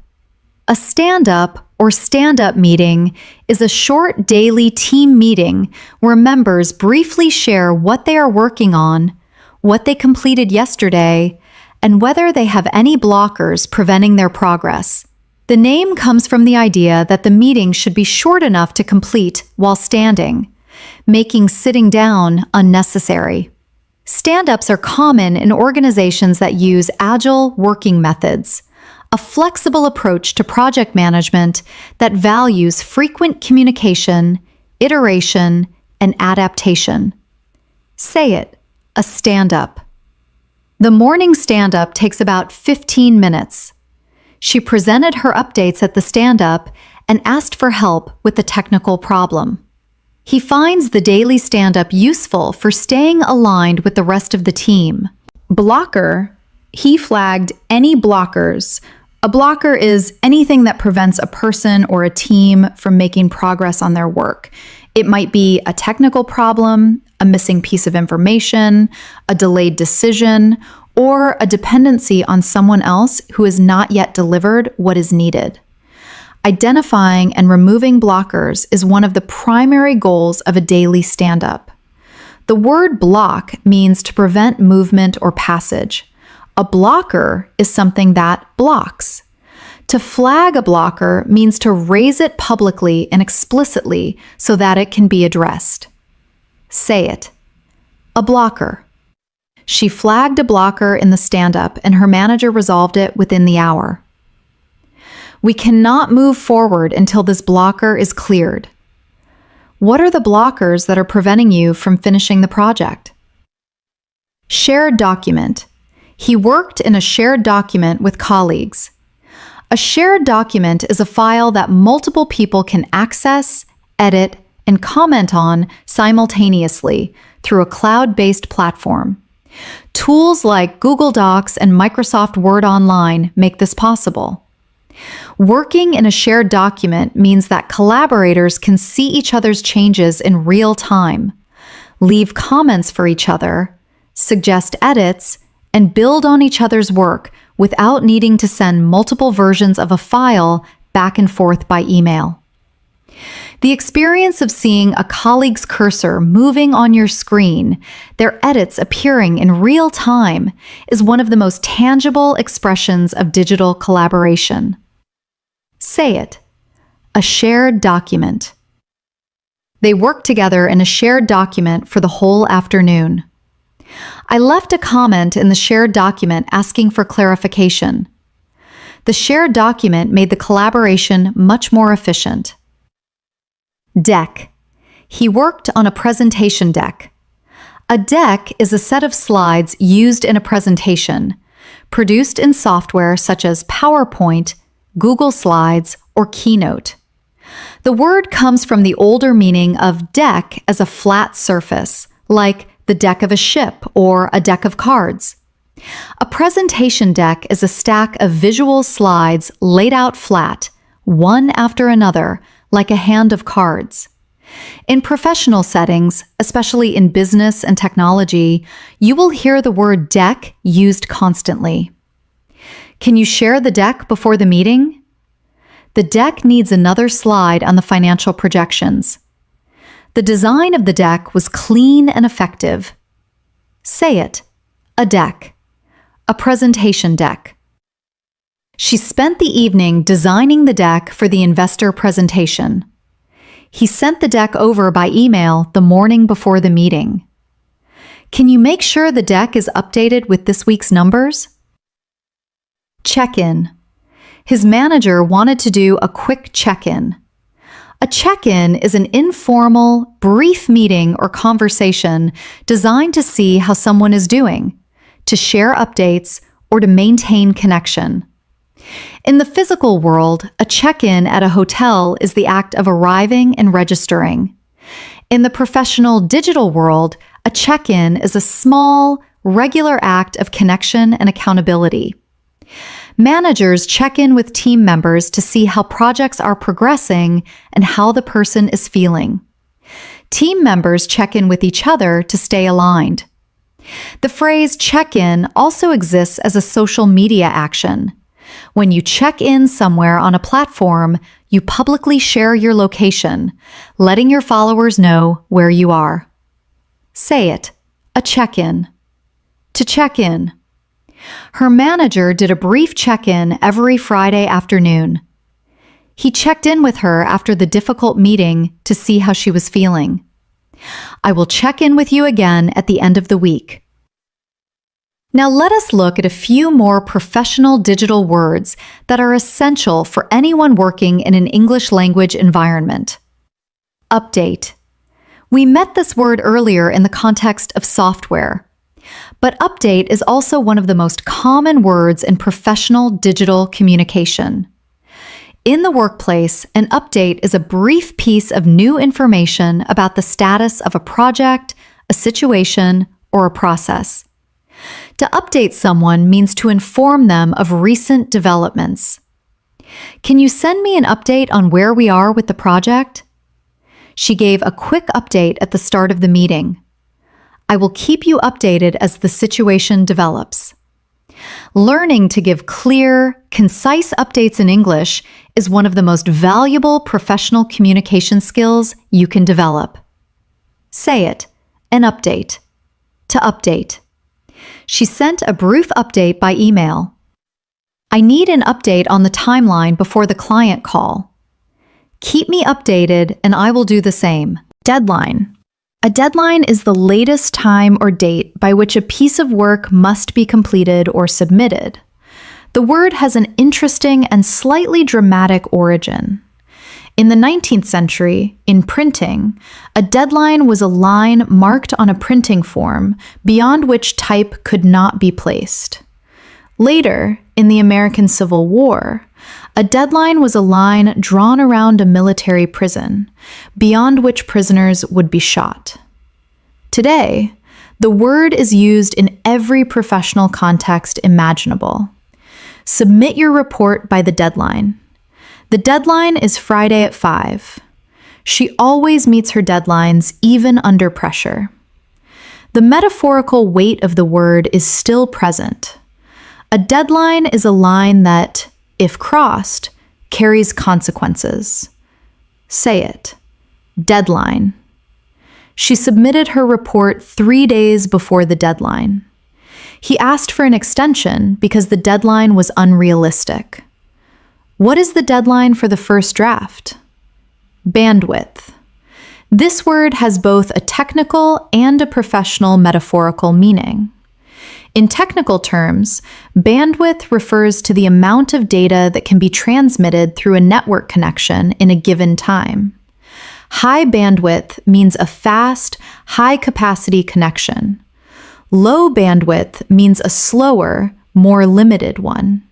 A stand-up or stand-up meeting is a short daily team meeting where members briefly share what they are working on, what they completed yesterday, and whether they have any blockers preventing their progress. The name comes from the idea that the meeting should be short enough to complete while standing, making sitting down unnecessary. Stand-ups are common in organizations that use agile working methods, a flexible approach to project management that values frequent communication, iteration, and adaptation. Say it, a stand-up. The morning stand-up takes about 15 minutes. She presented her updates at the stand-up and asked for help with the technical problem. He finds the daily stand-up useful for staying aligned with the rest of the team. Blocker. He flagged any blockers. A blocker is anything that prevents a person or a team from making progress on their work. It might be a technical problem, a missing piece of information, a delayed decision, or a dependency on someone else who has not yet delivered what is needed. Identifying and removing blockers is one of the primary goals of a daily stand-up. The word block means to prevent movement or passage. A blocker is something that blocks. To flag a blocker means to raise it publicly and explicitly so that it can be addressed. Say it. A blocker. She flagged a blocker in the stand-up and her manager resolved it within the hour. We cannot move forward until this blocker is cleared. What are the blockers that are preventing you from finishing the project? Shared document. He worked in a shared document with colleagues. A shared document is a file that multiple people can access, edit, and comment on simultaneously through a cloud-based platform. Tools like Google Docs and Microsoft Word Online make this possible. Working in a shared document means that collaborators can see each other's changes in real time, leave comments for each other, suggest edits, and build on each other's work without needing to send multiple versions of a file back and forth by email. The experience of seeing a colleague's cursor moving on your screen, their edits appearing in real time, is one of the most tangible expressions of digital collaboration. Say it. A shared document. They worked together in a shared document for the whole afternoon. I left a comment in the shared document asking for clarification. The shared document made the collaboration much more efficient. Deck. He worked on a presentation deck. A deck is a set of slides used in a presentation, produced in software such as PowerPoint, Google Slides, or Keynote. The word comes from the older meaning of deck as a flat surface, like the deck of a ship or a deck of cards. A presentation deck is a stack of visual slides laid out flat, one after another, like a hand of cards. In professional settings, especially in business and technology, you will hear the word deck used constantly. Can you share the deck before the meeting? The deck needs another slide on the financial projections. The design of the deck was clean and effective. Say it. A deck. A presentation deck. She spent the evening designing the deck for the investor presentation. He sent the deck over by email the morning before the meeting. Can you make sure the deck is updated with this week's numbers? Check-in. His manager wanted to do a quick check-in. A check-in is an informal, brief meeting or conversation designed to see how someone is doing, to share updates, or to maintain connection. In the physical world, a check-in at a hotel is the act of arriving and registering. In the professional digital world, A check-in is a small, regular act of connection and accountability. Managers check in with team members to see how projects are progressing and how the person is feeling. Team members check in with each other to stay aligned. The phrase check-in also exists as a social media action. When you check in somewhere on a platform, you publicly share your location, letting your followers know where you are. Say it, a check-in. To check in. Her manager did a brief check-in every Friday afternoon. He checked in with her after the difficult meeting to see how she was feeling. I will check in with you again at the end of the week. Now let us look at a few more professional digital words that are essential for anyone working in an English language environment. Update. We met this word earlier in the context of software. But update is also one of the most common words in professional digital communication. In the workplace, an update is a brief piece of new information about the status of a project, a situation, or a process. To update someone means to inform them of recent developments. Can you send me an update on where we are with the project? She gave a quick update at the start of the meeting. I will keep you updated as the situation develops. Learning to give clear, concise updates in English is one of the most valuable professional communication skills you can develop. Say it, an update. To update. She sent a brief update by email. I need an update on the timeline before the client call. Keep me updated and I will do the same. Deadline. A deadline is the latest time or date by which a piece of work must be completed or submitted. The word has an interesting and slightly dramatic origin. In the 19th century, in printing, a deadline was a line marked on a printing form beyond which type could not be placed. Later, in the American Civil War, a deadline was a line drawn around a military prison, beyond which prisoners would be shot. Today, the word is used in every professional context imaginable. Submit your report by the deadline. The deadline is Friday at 5. She always meets her deadlines, even under pressure. The metaphorical weight of the word is still present. A deadline is a line that, if crossed, carries consequences. Say it. Deadline. She submitted her report 3 days before the deadline. He asked for an extension because the deadline was unrealistic. What is the deadline for the first draft? Bandwidth. This word has both a technical and a professional metaphorical meaning. In technical terms, bandwidth refers to the amount of data that can be transmitted through a network connection in a given time. High bandwidth means a fast, high-capacity connection. Low bandwidth means a slower, more limited one.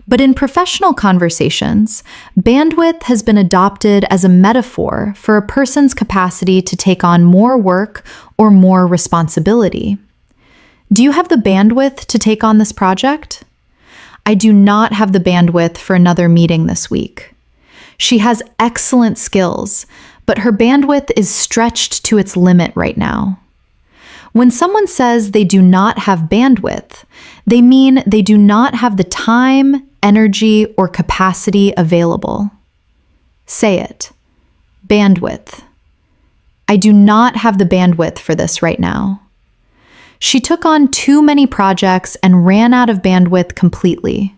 But in professional conversations, bandwidth has been adopted as a metaphor for a person's capacity to take on more work or more responsibility. Do you have the bandwidth to take on this project? I do not have the bandwidth for another meeting this week. She has excellent skills, but her bandwidth is stretched to its limit right now. When someone says they do not have bandwidth, they mean they do not have the time, energy, or capacity available. Say it. Bandwidth. I do not have the bandwidth for this right now. She took on too many projects and ran out of bandwidth completely.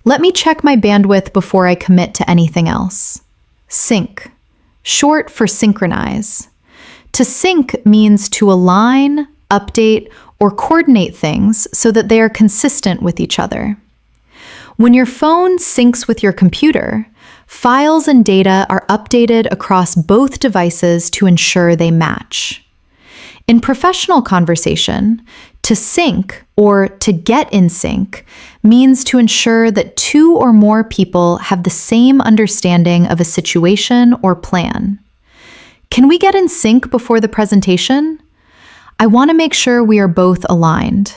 Let me check my bandwidth before I commit to anything else. Sync. Short for synchronize. To sync means to align, update, or coordinate things so that they are consistent with each other. When your phone syncs with your computer, files and data are updated across both devices to ensure they match. In professional conversation, to sync or to get in sync means to ensure that two or more people have the same understanding of a situation or plan. Can we get in sync before the presentation? I want to make sure we are both aligned.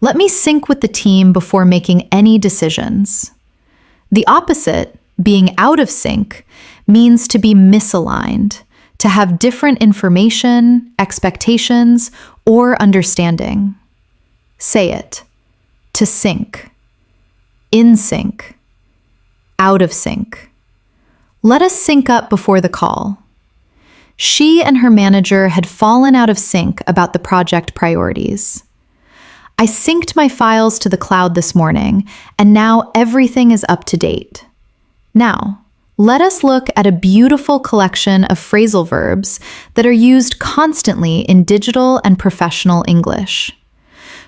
Let me sync with the team before making any decisions. The opposite, being out of sync, means to be misaligned, to have different information, expectations, or understanding. Say it. To sync. In sync. Out of sync. Let us sync up before the call. She and her manager had fallen out of sync about the project priorities. I synced my files to the cloud this morning, and now everything is up to date. Now, let us look at a beautiful collection of phrasal verbs that are used constantly in digital and professional English.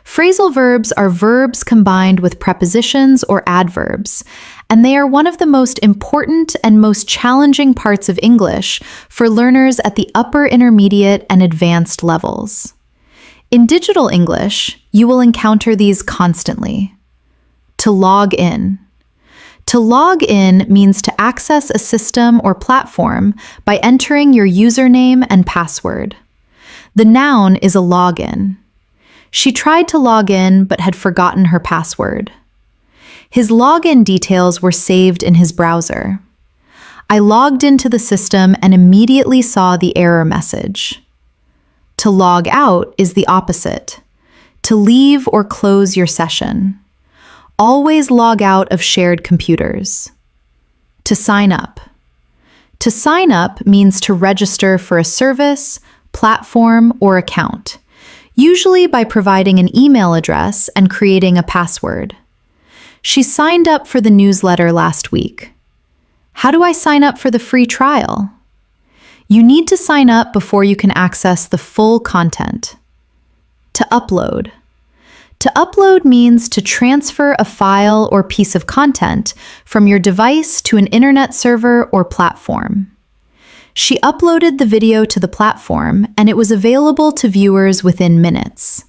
Phrasal verbs are verbs combined with prepositions or adverbs, and they are one of the most important and most challenging parts of English for learners at the upper intermediate and advanced levels. In digital English, you will encounter these constantly. To log in. To log in means to access a system or platform by entering your username and password. The noun is a login. She tried to log in but had forgotten her password. His login details were saved in his browser. I logged into the system and immediately saw the error message. To log out is the opposite. To leave or close your session. Always log out of shared computers. To sign up. To sign up means to register for a service, platform, or account, usually by providing an email address and creating a password. She signed up for the newsletter last week. How do I sign up for the free trial? You need to sign up before you can access the full content. To upload. To upload means to transfer a file or piece of content from your device to an internet server or platform. She uploaded the video to the platform, and it was available to viewers within minutes.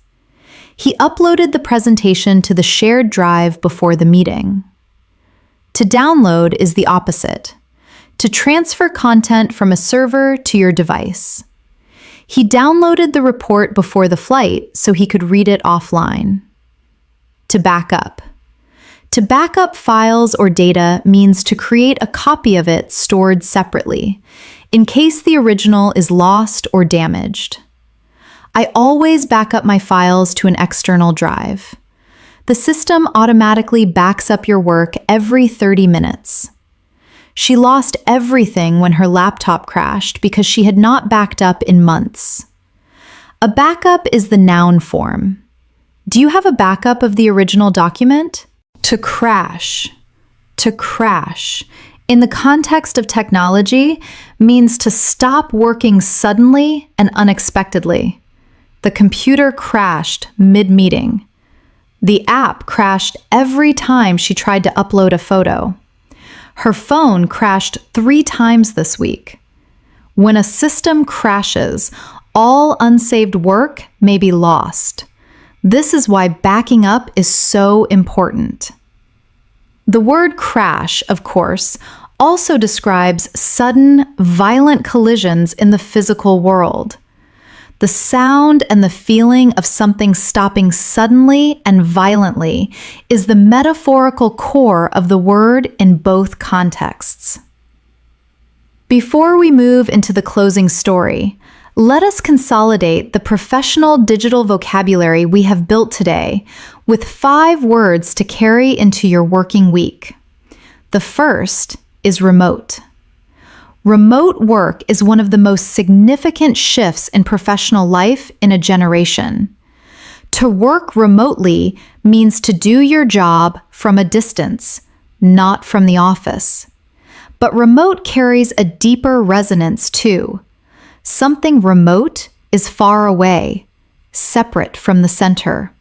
He uploaded the presentation to the shared drive before the meeting. To download is the opposite. To transfer content from a server to your device. He downloaded the report before the flight so he could read it offline. To back up. To back up files or data means to create a copy of it stored separately, in case the original is lost or damaged. I always back up my files to an external drive. The system automatically backs up your work every 30 minutes. She lost everything when her laptop crashed because she had not backed up in months. A backup is the noun form. Do you have a backup of the original document? To crash. To crash, in the context of technology, means to stop working suddenly and unexpectedly. The computer crashed mid-meeting. The app crashed every time she tried to upload a photo. Her phone crashed 3 times this week. When a system crashes, all unsaved work may be lost. This is why backing up is so important. The word crash, of course, also describes sudden, violent collisions in the physical world. The sound and the feeling of something stopping suddenly and violently is the metaphorical core of the word in both contexts. Before we move into the closing story, let us consolidate the professional digital vocabulary we have built today with 5 words to carry into your working week. The first is remote. Remote work is one of the most significant shifts in professional life in a generation. To work remotely means to do your job from a distance, not from the office. But remote carries a deeper resonance too. Something remote is far away, separate from the center.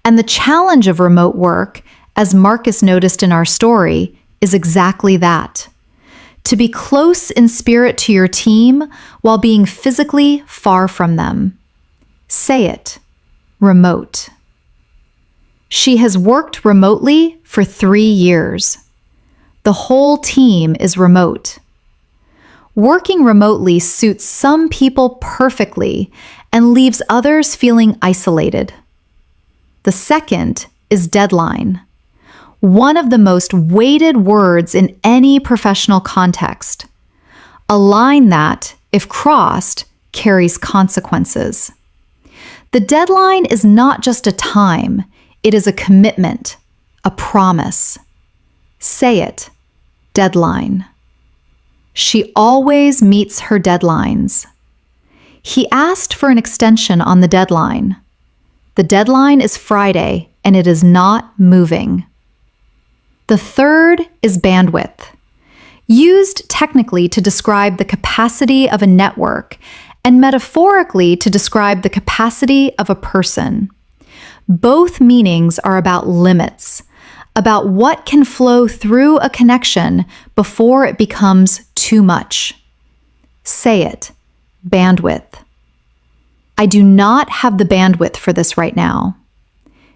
And the challenge of remote work, as Marcus noticed in our story, is exactly that. To be close in spirit to your team while being physically far from them. Say it. Remote. She has worked remotely for 3 years. The whole team is remote. Working remotely suits some people perfectly and leaves others feeling isolated. The second is deadline, one of the most weighted words in any professional context, a line that, if crossed, carries consequences. The deadline is not just a time, it is a commitment, a promise. Say it, deadline. She always meets her deadlines. He asked for an extension on the deadline. The deadline is Friday, and it is not moving. The third is bandwidth, used technically to describe the capacity of a network and metaphorically to describe the capacity of a person. Both meanings are about limits, about what can flow through a connection before it becomes too much. Say it, bandwidth. I do not have the bandwidth for this right now.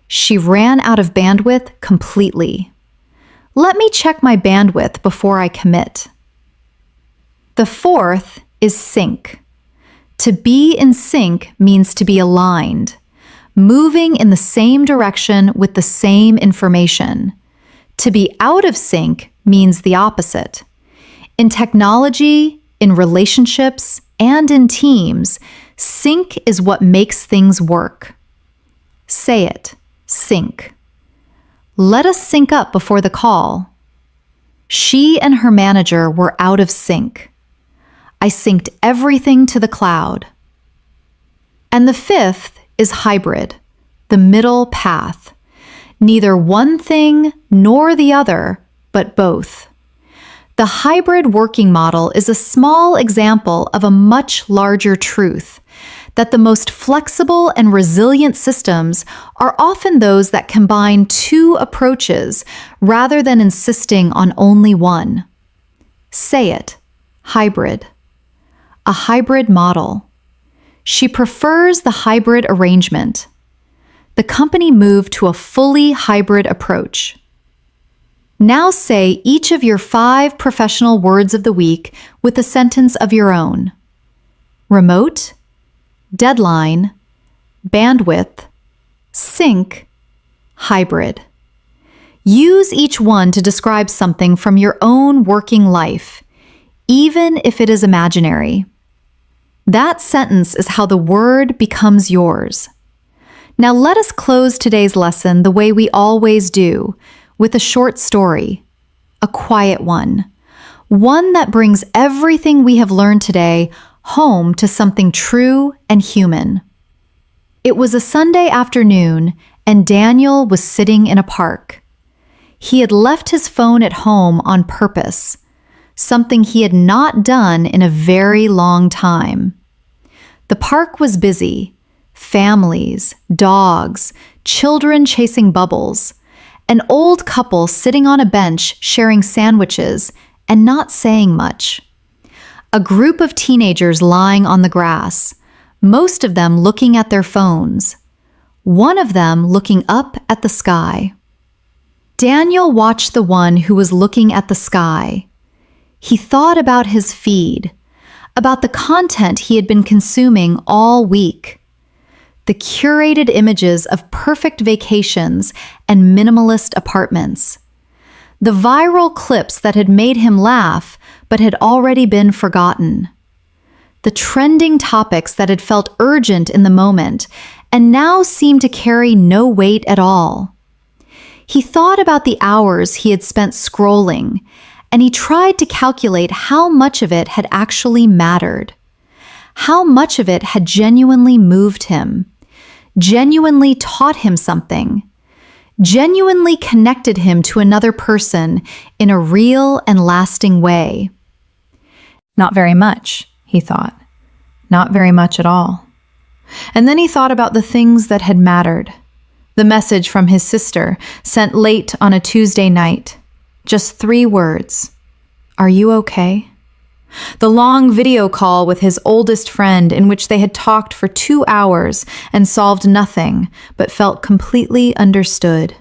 She ran out of bandwidth completely. Let me check my bandwidth before I commit. The fourth is sync. To be in sync means to be aligned, moving in the same direction with the same information. To be out of sync means the opposite. In technology, in relationships, and in teams, sync is what makes things work. Say it, sync. Let us sync up before the call. She and her manager were out of sync. I synced everything to the cloud. And the fifth is hybrid, the middle path. Neither one thing nor the other, but both. The hybrid working model is a small example of a much larger truth, that the most flexible and resilient systems are often those that combine two approaches rather than insisting on only one. Say it, hybrid. A hybrid model. She prefers the hybrid arrangement. The company moved to a fully hybrid approach. Now say each of your 5 professional words of the week with a sentence of your own. Remote, deadline, bandwidth, sync, hybrid. Use each one to describe something from your own working life, even if it is imaginary. That sentence is how the word becomes yours. Now let us close today's lesson the way we always do, with a short story, a quiet one that brings everything we have learned today home to something true and human. It was a Sunday afternoon, and Daniel was sitting in a park. He had left his phone at home on purpose, something he had not done in a very long time. The park was busy. Families, dogs, children chasing bubbles, an old couple sitting on a bench sharing sandwiches and not saying much. A group of teenagers lying on the grass, most of them looking at their phones, one of them looking up at the sky. Daniel watched the one who was looking at the sky. He thought about his feed, about the content he had been consuming all week. The curated images of perfect vacations and minimalist apartments. The viral clips that had made him laugh but had already been forgotten. The trending topics that had felt urgent in the moment and now seemed to carry no weight at all. He thought about the hours he had spent scrolling, and he tried to calculate how much of it had actually mattered, how much of it had genuinely moved him, genuinely taught him something, genuinely connected him to another person in a real and lasting way. Not very much, he thought. Not very much at all. And then he thought about the things that had mattered. The message from his sister, sent late on a Tuesday night. Just 3 words. Are you okay? The long video call with his oldest friend in which they had talked for 2 hours and solved nothing but felt completely understood.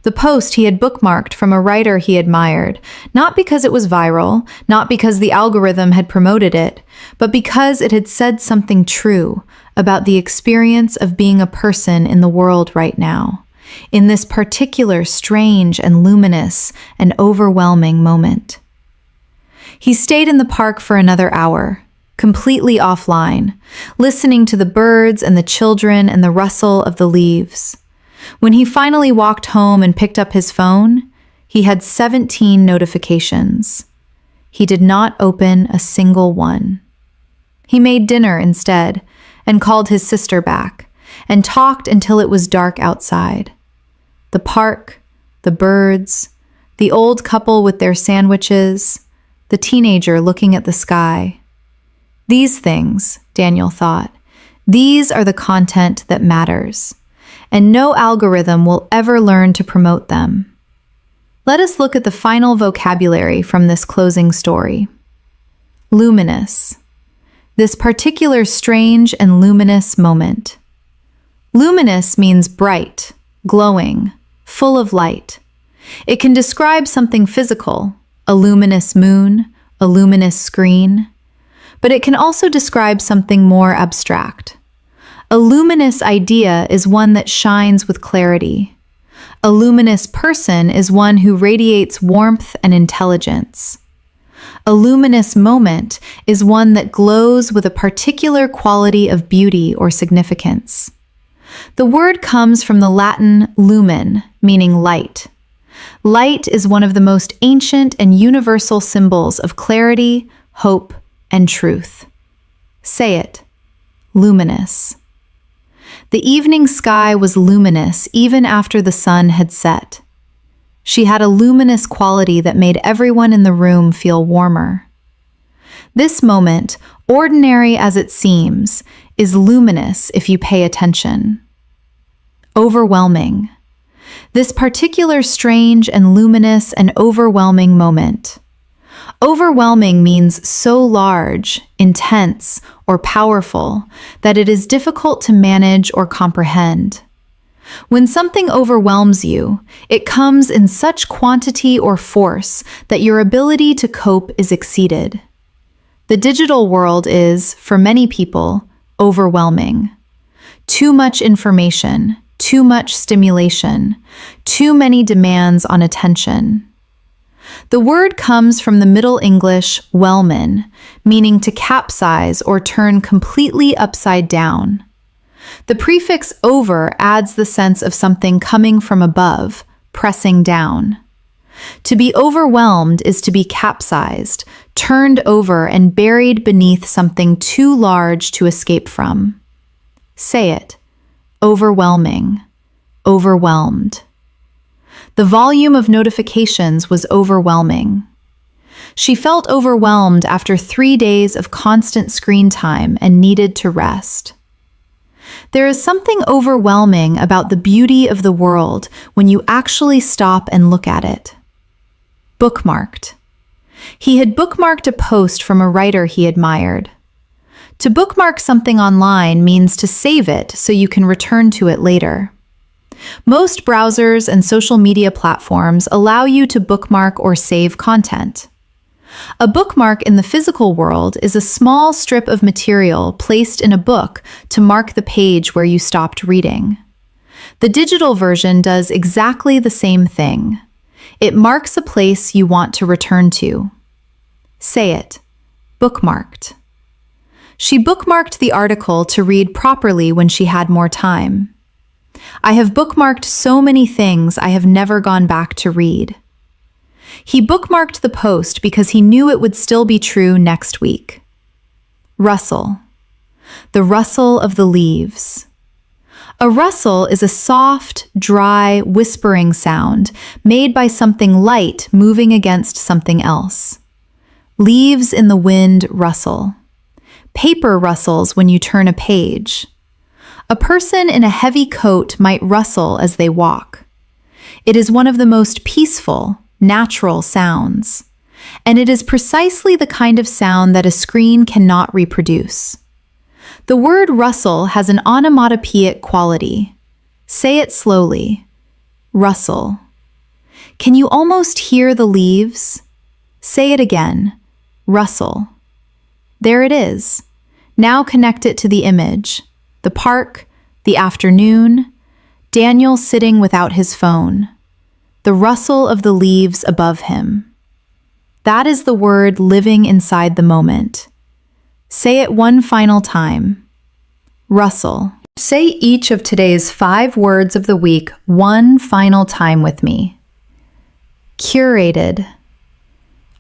The post he had bookmarked from a writer he admired, not because it was viral, not because the algorithm had promoted it, but because it had said something true about the experience of being a person in the world right now, in this particular strange and luminous and overwhelming moment. He stayed in the park for another hour, completely offline, listening to the birds and the children and the rustle of the leaves. When he finally walked home and picked up his phone, he had 17 notifications. He did not open a single one. He made dinner instead and called his sister back and talked until it was dark outside. The park, the birds, the old couple with their sandwiches, the teenager looking at the sky. These things, Daniel thought, these are the content that matters, and no algorithm will ever learn to promote them. Let us look at the final vocabulary from this closing story. Luminous. This particular strange and luminous moment. Luminous means bright, glowing, full of light. It can describe something physical, a luminous moon, a luminous screen, but it can also describe something more abstract. A luminous idea is one that shines with clarity. A luminous person is one who radiates warmth and intelligence. A luminous moment is one that glows with a particular quality of beauty or significance. The word comes from the Latin lumen, meaning light. Light is one of the most ancient and universal symbols of clarity, hope, and truth. Say it. Luminous. The evening sky was luminous even after the sun had set. She had a luminous quality that made everyone in the room feel warmer. This moment, ordinary as it seems, is luminous if you pay attention. Overwhelming. This particular strange and luminous and overwhelming moment. Overwhelming means so large, intense, or powerful that it is difficult to manage or comprehend. When something overwhelms you, it comes in such quantity or force that your ability to cope is exceeded. The digital world is, for many people, overwhelming. Too much information, too much stimulation, too many demands on attention. The word comes from the Middle English whelmen, meaning to capsize or turn completely upside down. The prefix over adds the sense of something coming from above, pressing down. To be overwhelmed is to be capsized, turned over and buried beneath something too large to escape from. Say it. Overwhelming. Overwhelmed. The volume of notifications was overwhelming. She felt overwhelmed after 3 days of constant screen time and needed to rest. There is something overwhelming about the beauty of the world when you actually stop and look at it. Bookmarked. He had bookmarked a post from a writer he admired. To bookmark something online means to save it so you can return to it later. Most browsers and social media platforms allow you to bookmark or save content. A bookmark in the physical world is a small strip of material placed in a book to mark the page where you stopped reading. The digital version does exactly the same thing. It marks a place you want to return to. Say it. Bookmarked. She bookmarked the article to read properly when she had more time. I have bookmarked so many things I have never gone back to read. He bookmarked the post because he knew it would still be true next week. Rustle. The rustle of the leaves. A rustle is a soft, dry, whispering sound made by something light moving against something else. Leaves in the wind rustle. Paper rustles when you turn a page. A person in a heavy coat might rustle as they walk. It is one of the most peaceful, natural sounds, and it is precisely the kind of sound that a screen cannot reproduce. The word rustle has an onomatopoeic quality. Say it slowly. Rustle. Can you almost hear the leaves? Say it again. Rustle. There it is. Now connect it to the image. The park, the afternoon, Daniel sitting without his phone, the rustle of the leaves above him. That is the word living inside the moment. Say it one final time. Rustle. Say each of today's 5 words of the week one final time with me. Curated,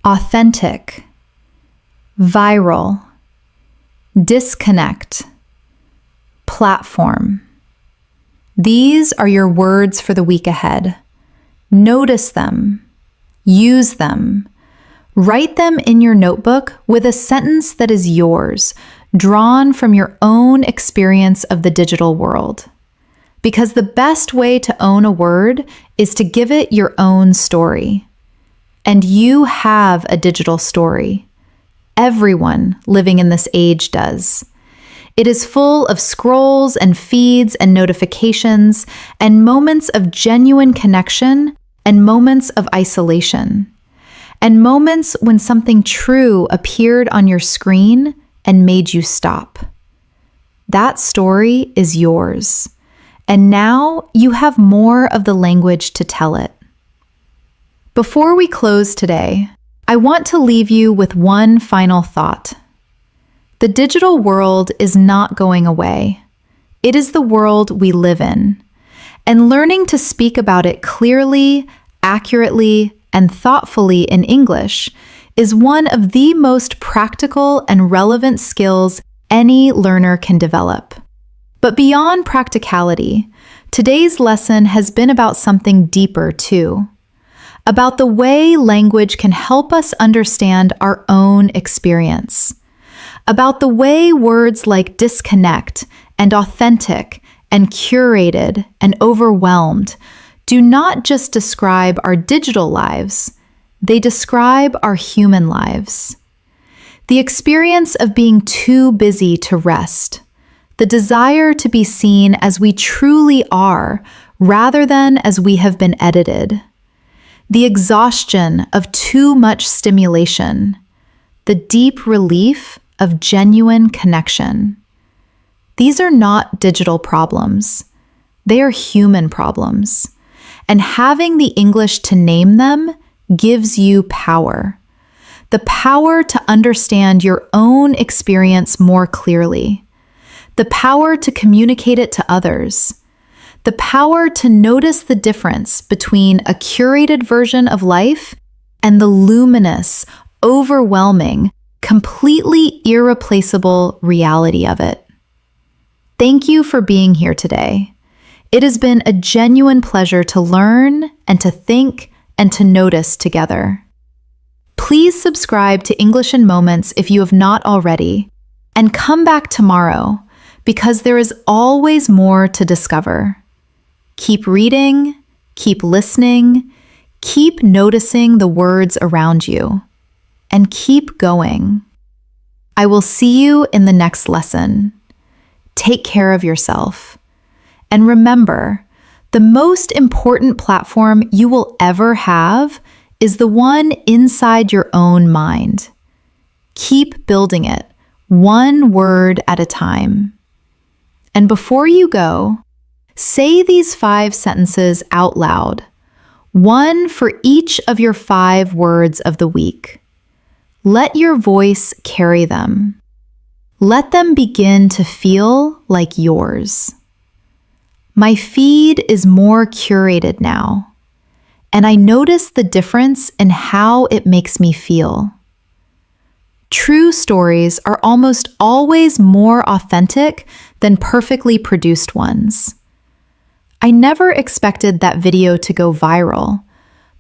authentic, viral, disconnect, platform. These are your words for the week ahead. Notice them. Use them. Write them in your notebook with a sentence that is yours, drawn from your own experience of the digital world. Because the best way to own a word is to give it your own story. And you have a digital story. Everyone living in this age does. It is full of scrolls and feeds and notifications and moments of genuine connection and moments of isolation. And moments when something true appeared on your screen and made you stop. That story is yours. And now you have more of the language to tell it. Before we close today, I want to leave you with one final thought. The digital world is not going away. It is the world we live in. And learning to speak about it clearly, accurately, and thoughtfully in English is one of the most practical and relevant skills any learner can develop. But beyond practicality, today's lesson has been about something deeper too. About the way language can help us understand our own experience. About the way words like disconnect and authentic and curated and overwhelmed do not just describe our digital lives, they describe our human lives. The experience of being too busy to rest, the desire to be seen as we truly are rather than as we have been edited, the exhaustion of too much stimulation, the deep relief of genuine connection. These are not digital problems. They are human problems. And having the English to name them gives you power. The power to understand your own experience more clearly. The power to communicate it to others. The power to notice the difference between a curated version of life and the luminous, overwhelming, completely irreplaceable reality of it. Thank you for being here today. It has been a genuine pleasure to learn and to think and to notice together. Please subscribe to English in Moments if you have not already, and come back tomorrow because there is always more to discover. Keep reading, keep listening, keep noticing the words around you, and keep going. I will see you in the next lesson. Take care of yourself. And remember, the most important platform you will ever have is the one inside your own mind. Keep building it, one word at a time. And before you go, say these 5 sentences out loud, one for each of your 5 words of the week. Let your voice carry them. Let them begin to feel like yours. My feed is more curated now, and I notice the difference in how it makes me feel. True stories are almost always more authentic than perfectly produced ones. I never expected that video to go viral,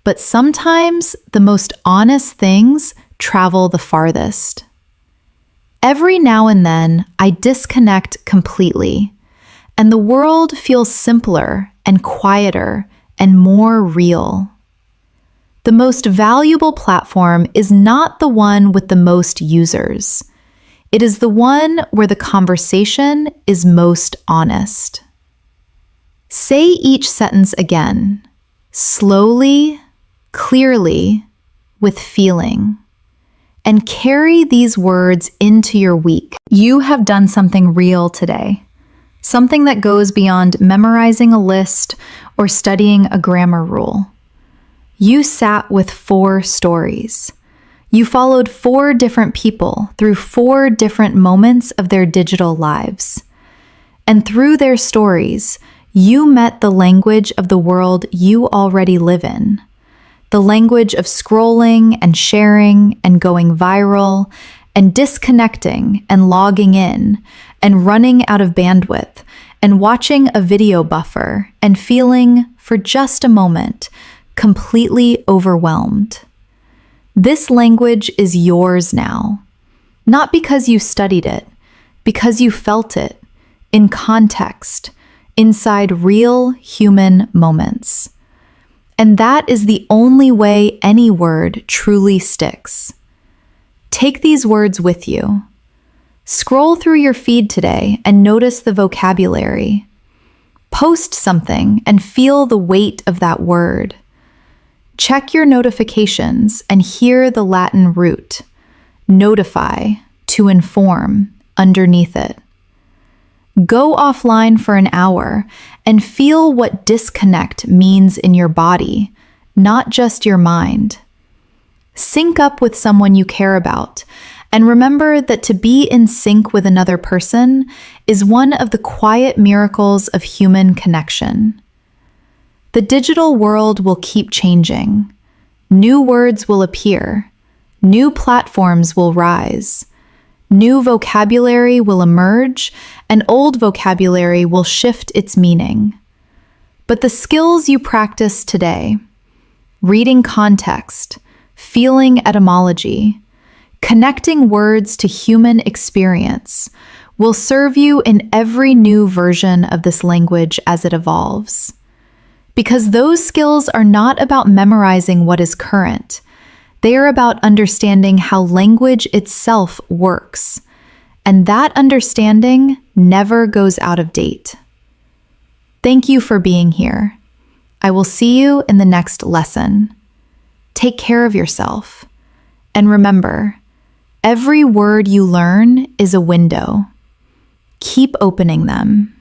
but sometimes the most honest things travel the farthest. Every now and then, I disconnect completely, and the world feels simpler and quieter and more real. The most valuable platform is not the one with the most users. It is the one where the conversation is most honest. Say each sentence again, slowly, clearly, with feeling, and carry these words into your week. You have done something real today, something that goes beyond memorizing a list or studying a grammar rule. You sat with 4 stories. You followed 4 different people through 4 different moments of their digital lives. And through their stories, you met the language of the world you already live in. The language of scrolling and sharing and going viral and disconnecting and logging in and running out of bandwidth and watching a video buffer and feeling, for just a moment, completely overwhelmed. This language is yours now, not because you studied it, because you felt it, in context, inside real human moments. And that is the only way any word truly sticks. Take these words with you. Scroll through your feed today and notice the vocabulary. Post something and feel the weight of that word. Check your notifications and hear the Latin root, notify, to inform, underneath it. Go offline for an hour and feel what disconnect means in your body, not just your mind. Sync up with someone you care about, and remember that to be in sync with another person is one of the quiet miracles of human connection. The digital world will keep changing. New words will appear. New platforms will rise. New vocabulary will emerge, and old vocabulary will shift its meaning. But the skills you practice today, reading context, feeling etymology, connecting words to human experience, will serve you in every new version of this language as it evolves. Because those skills are not about memorizing what is current. They are about understanding how language itself works. And that understanding never goes out of date. Thank you for being here. I will see you in the next lesson. Take care of yourself. And remember, every word you learn is a window. Keep opening them.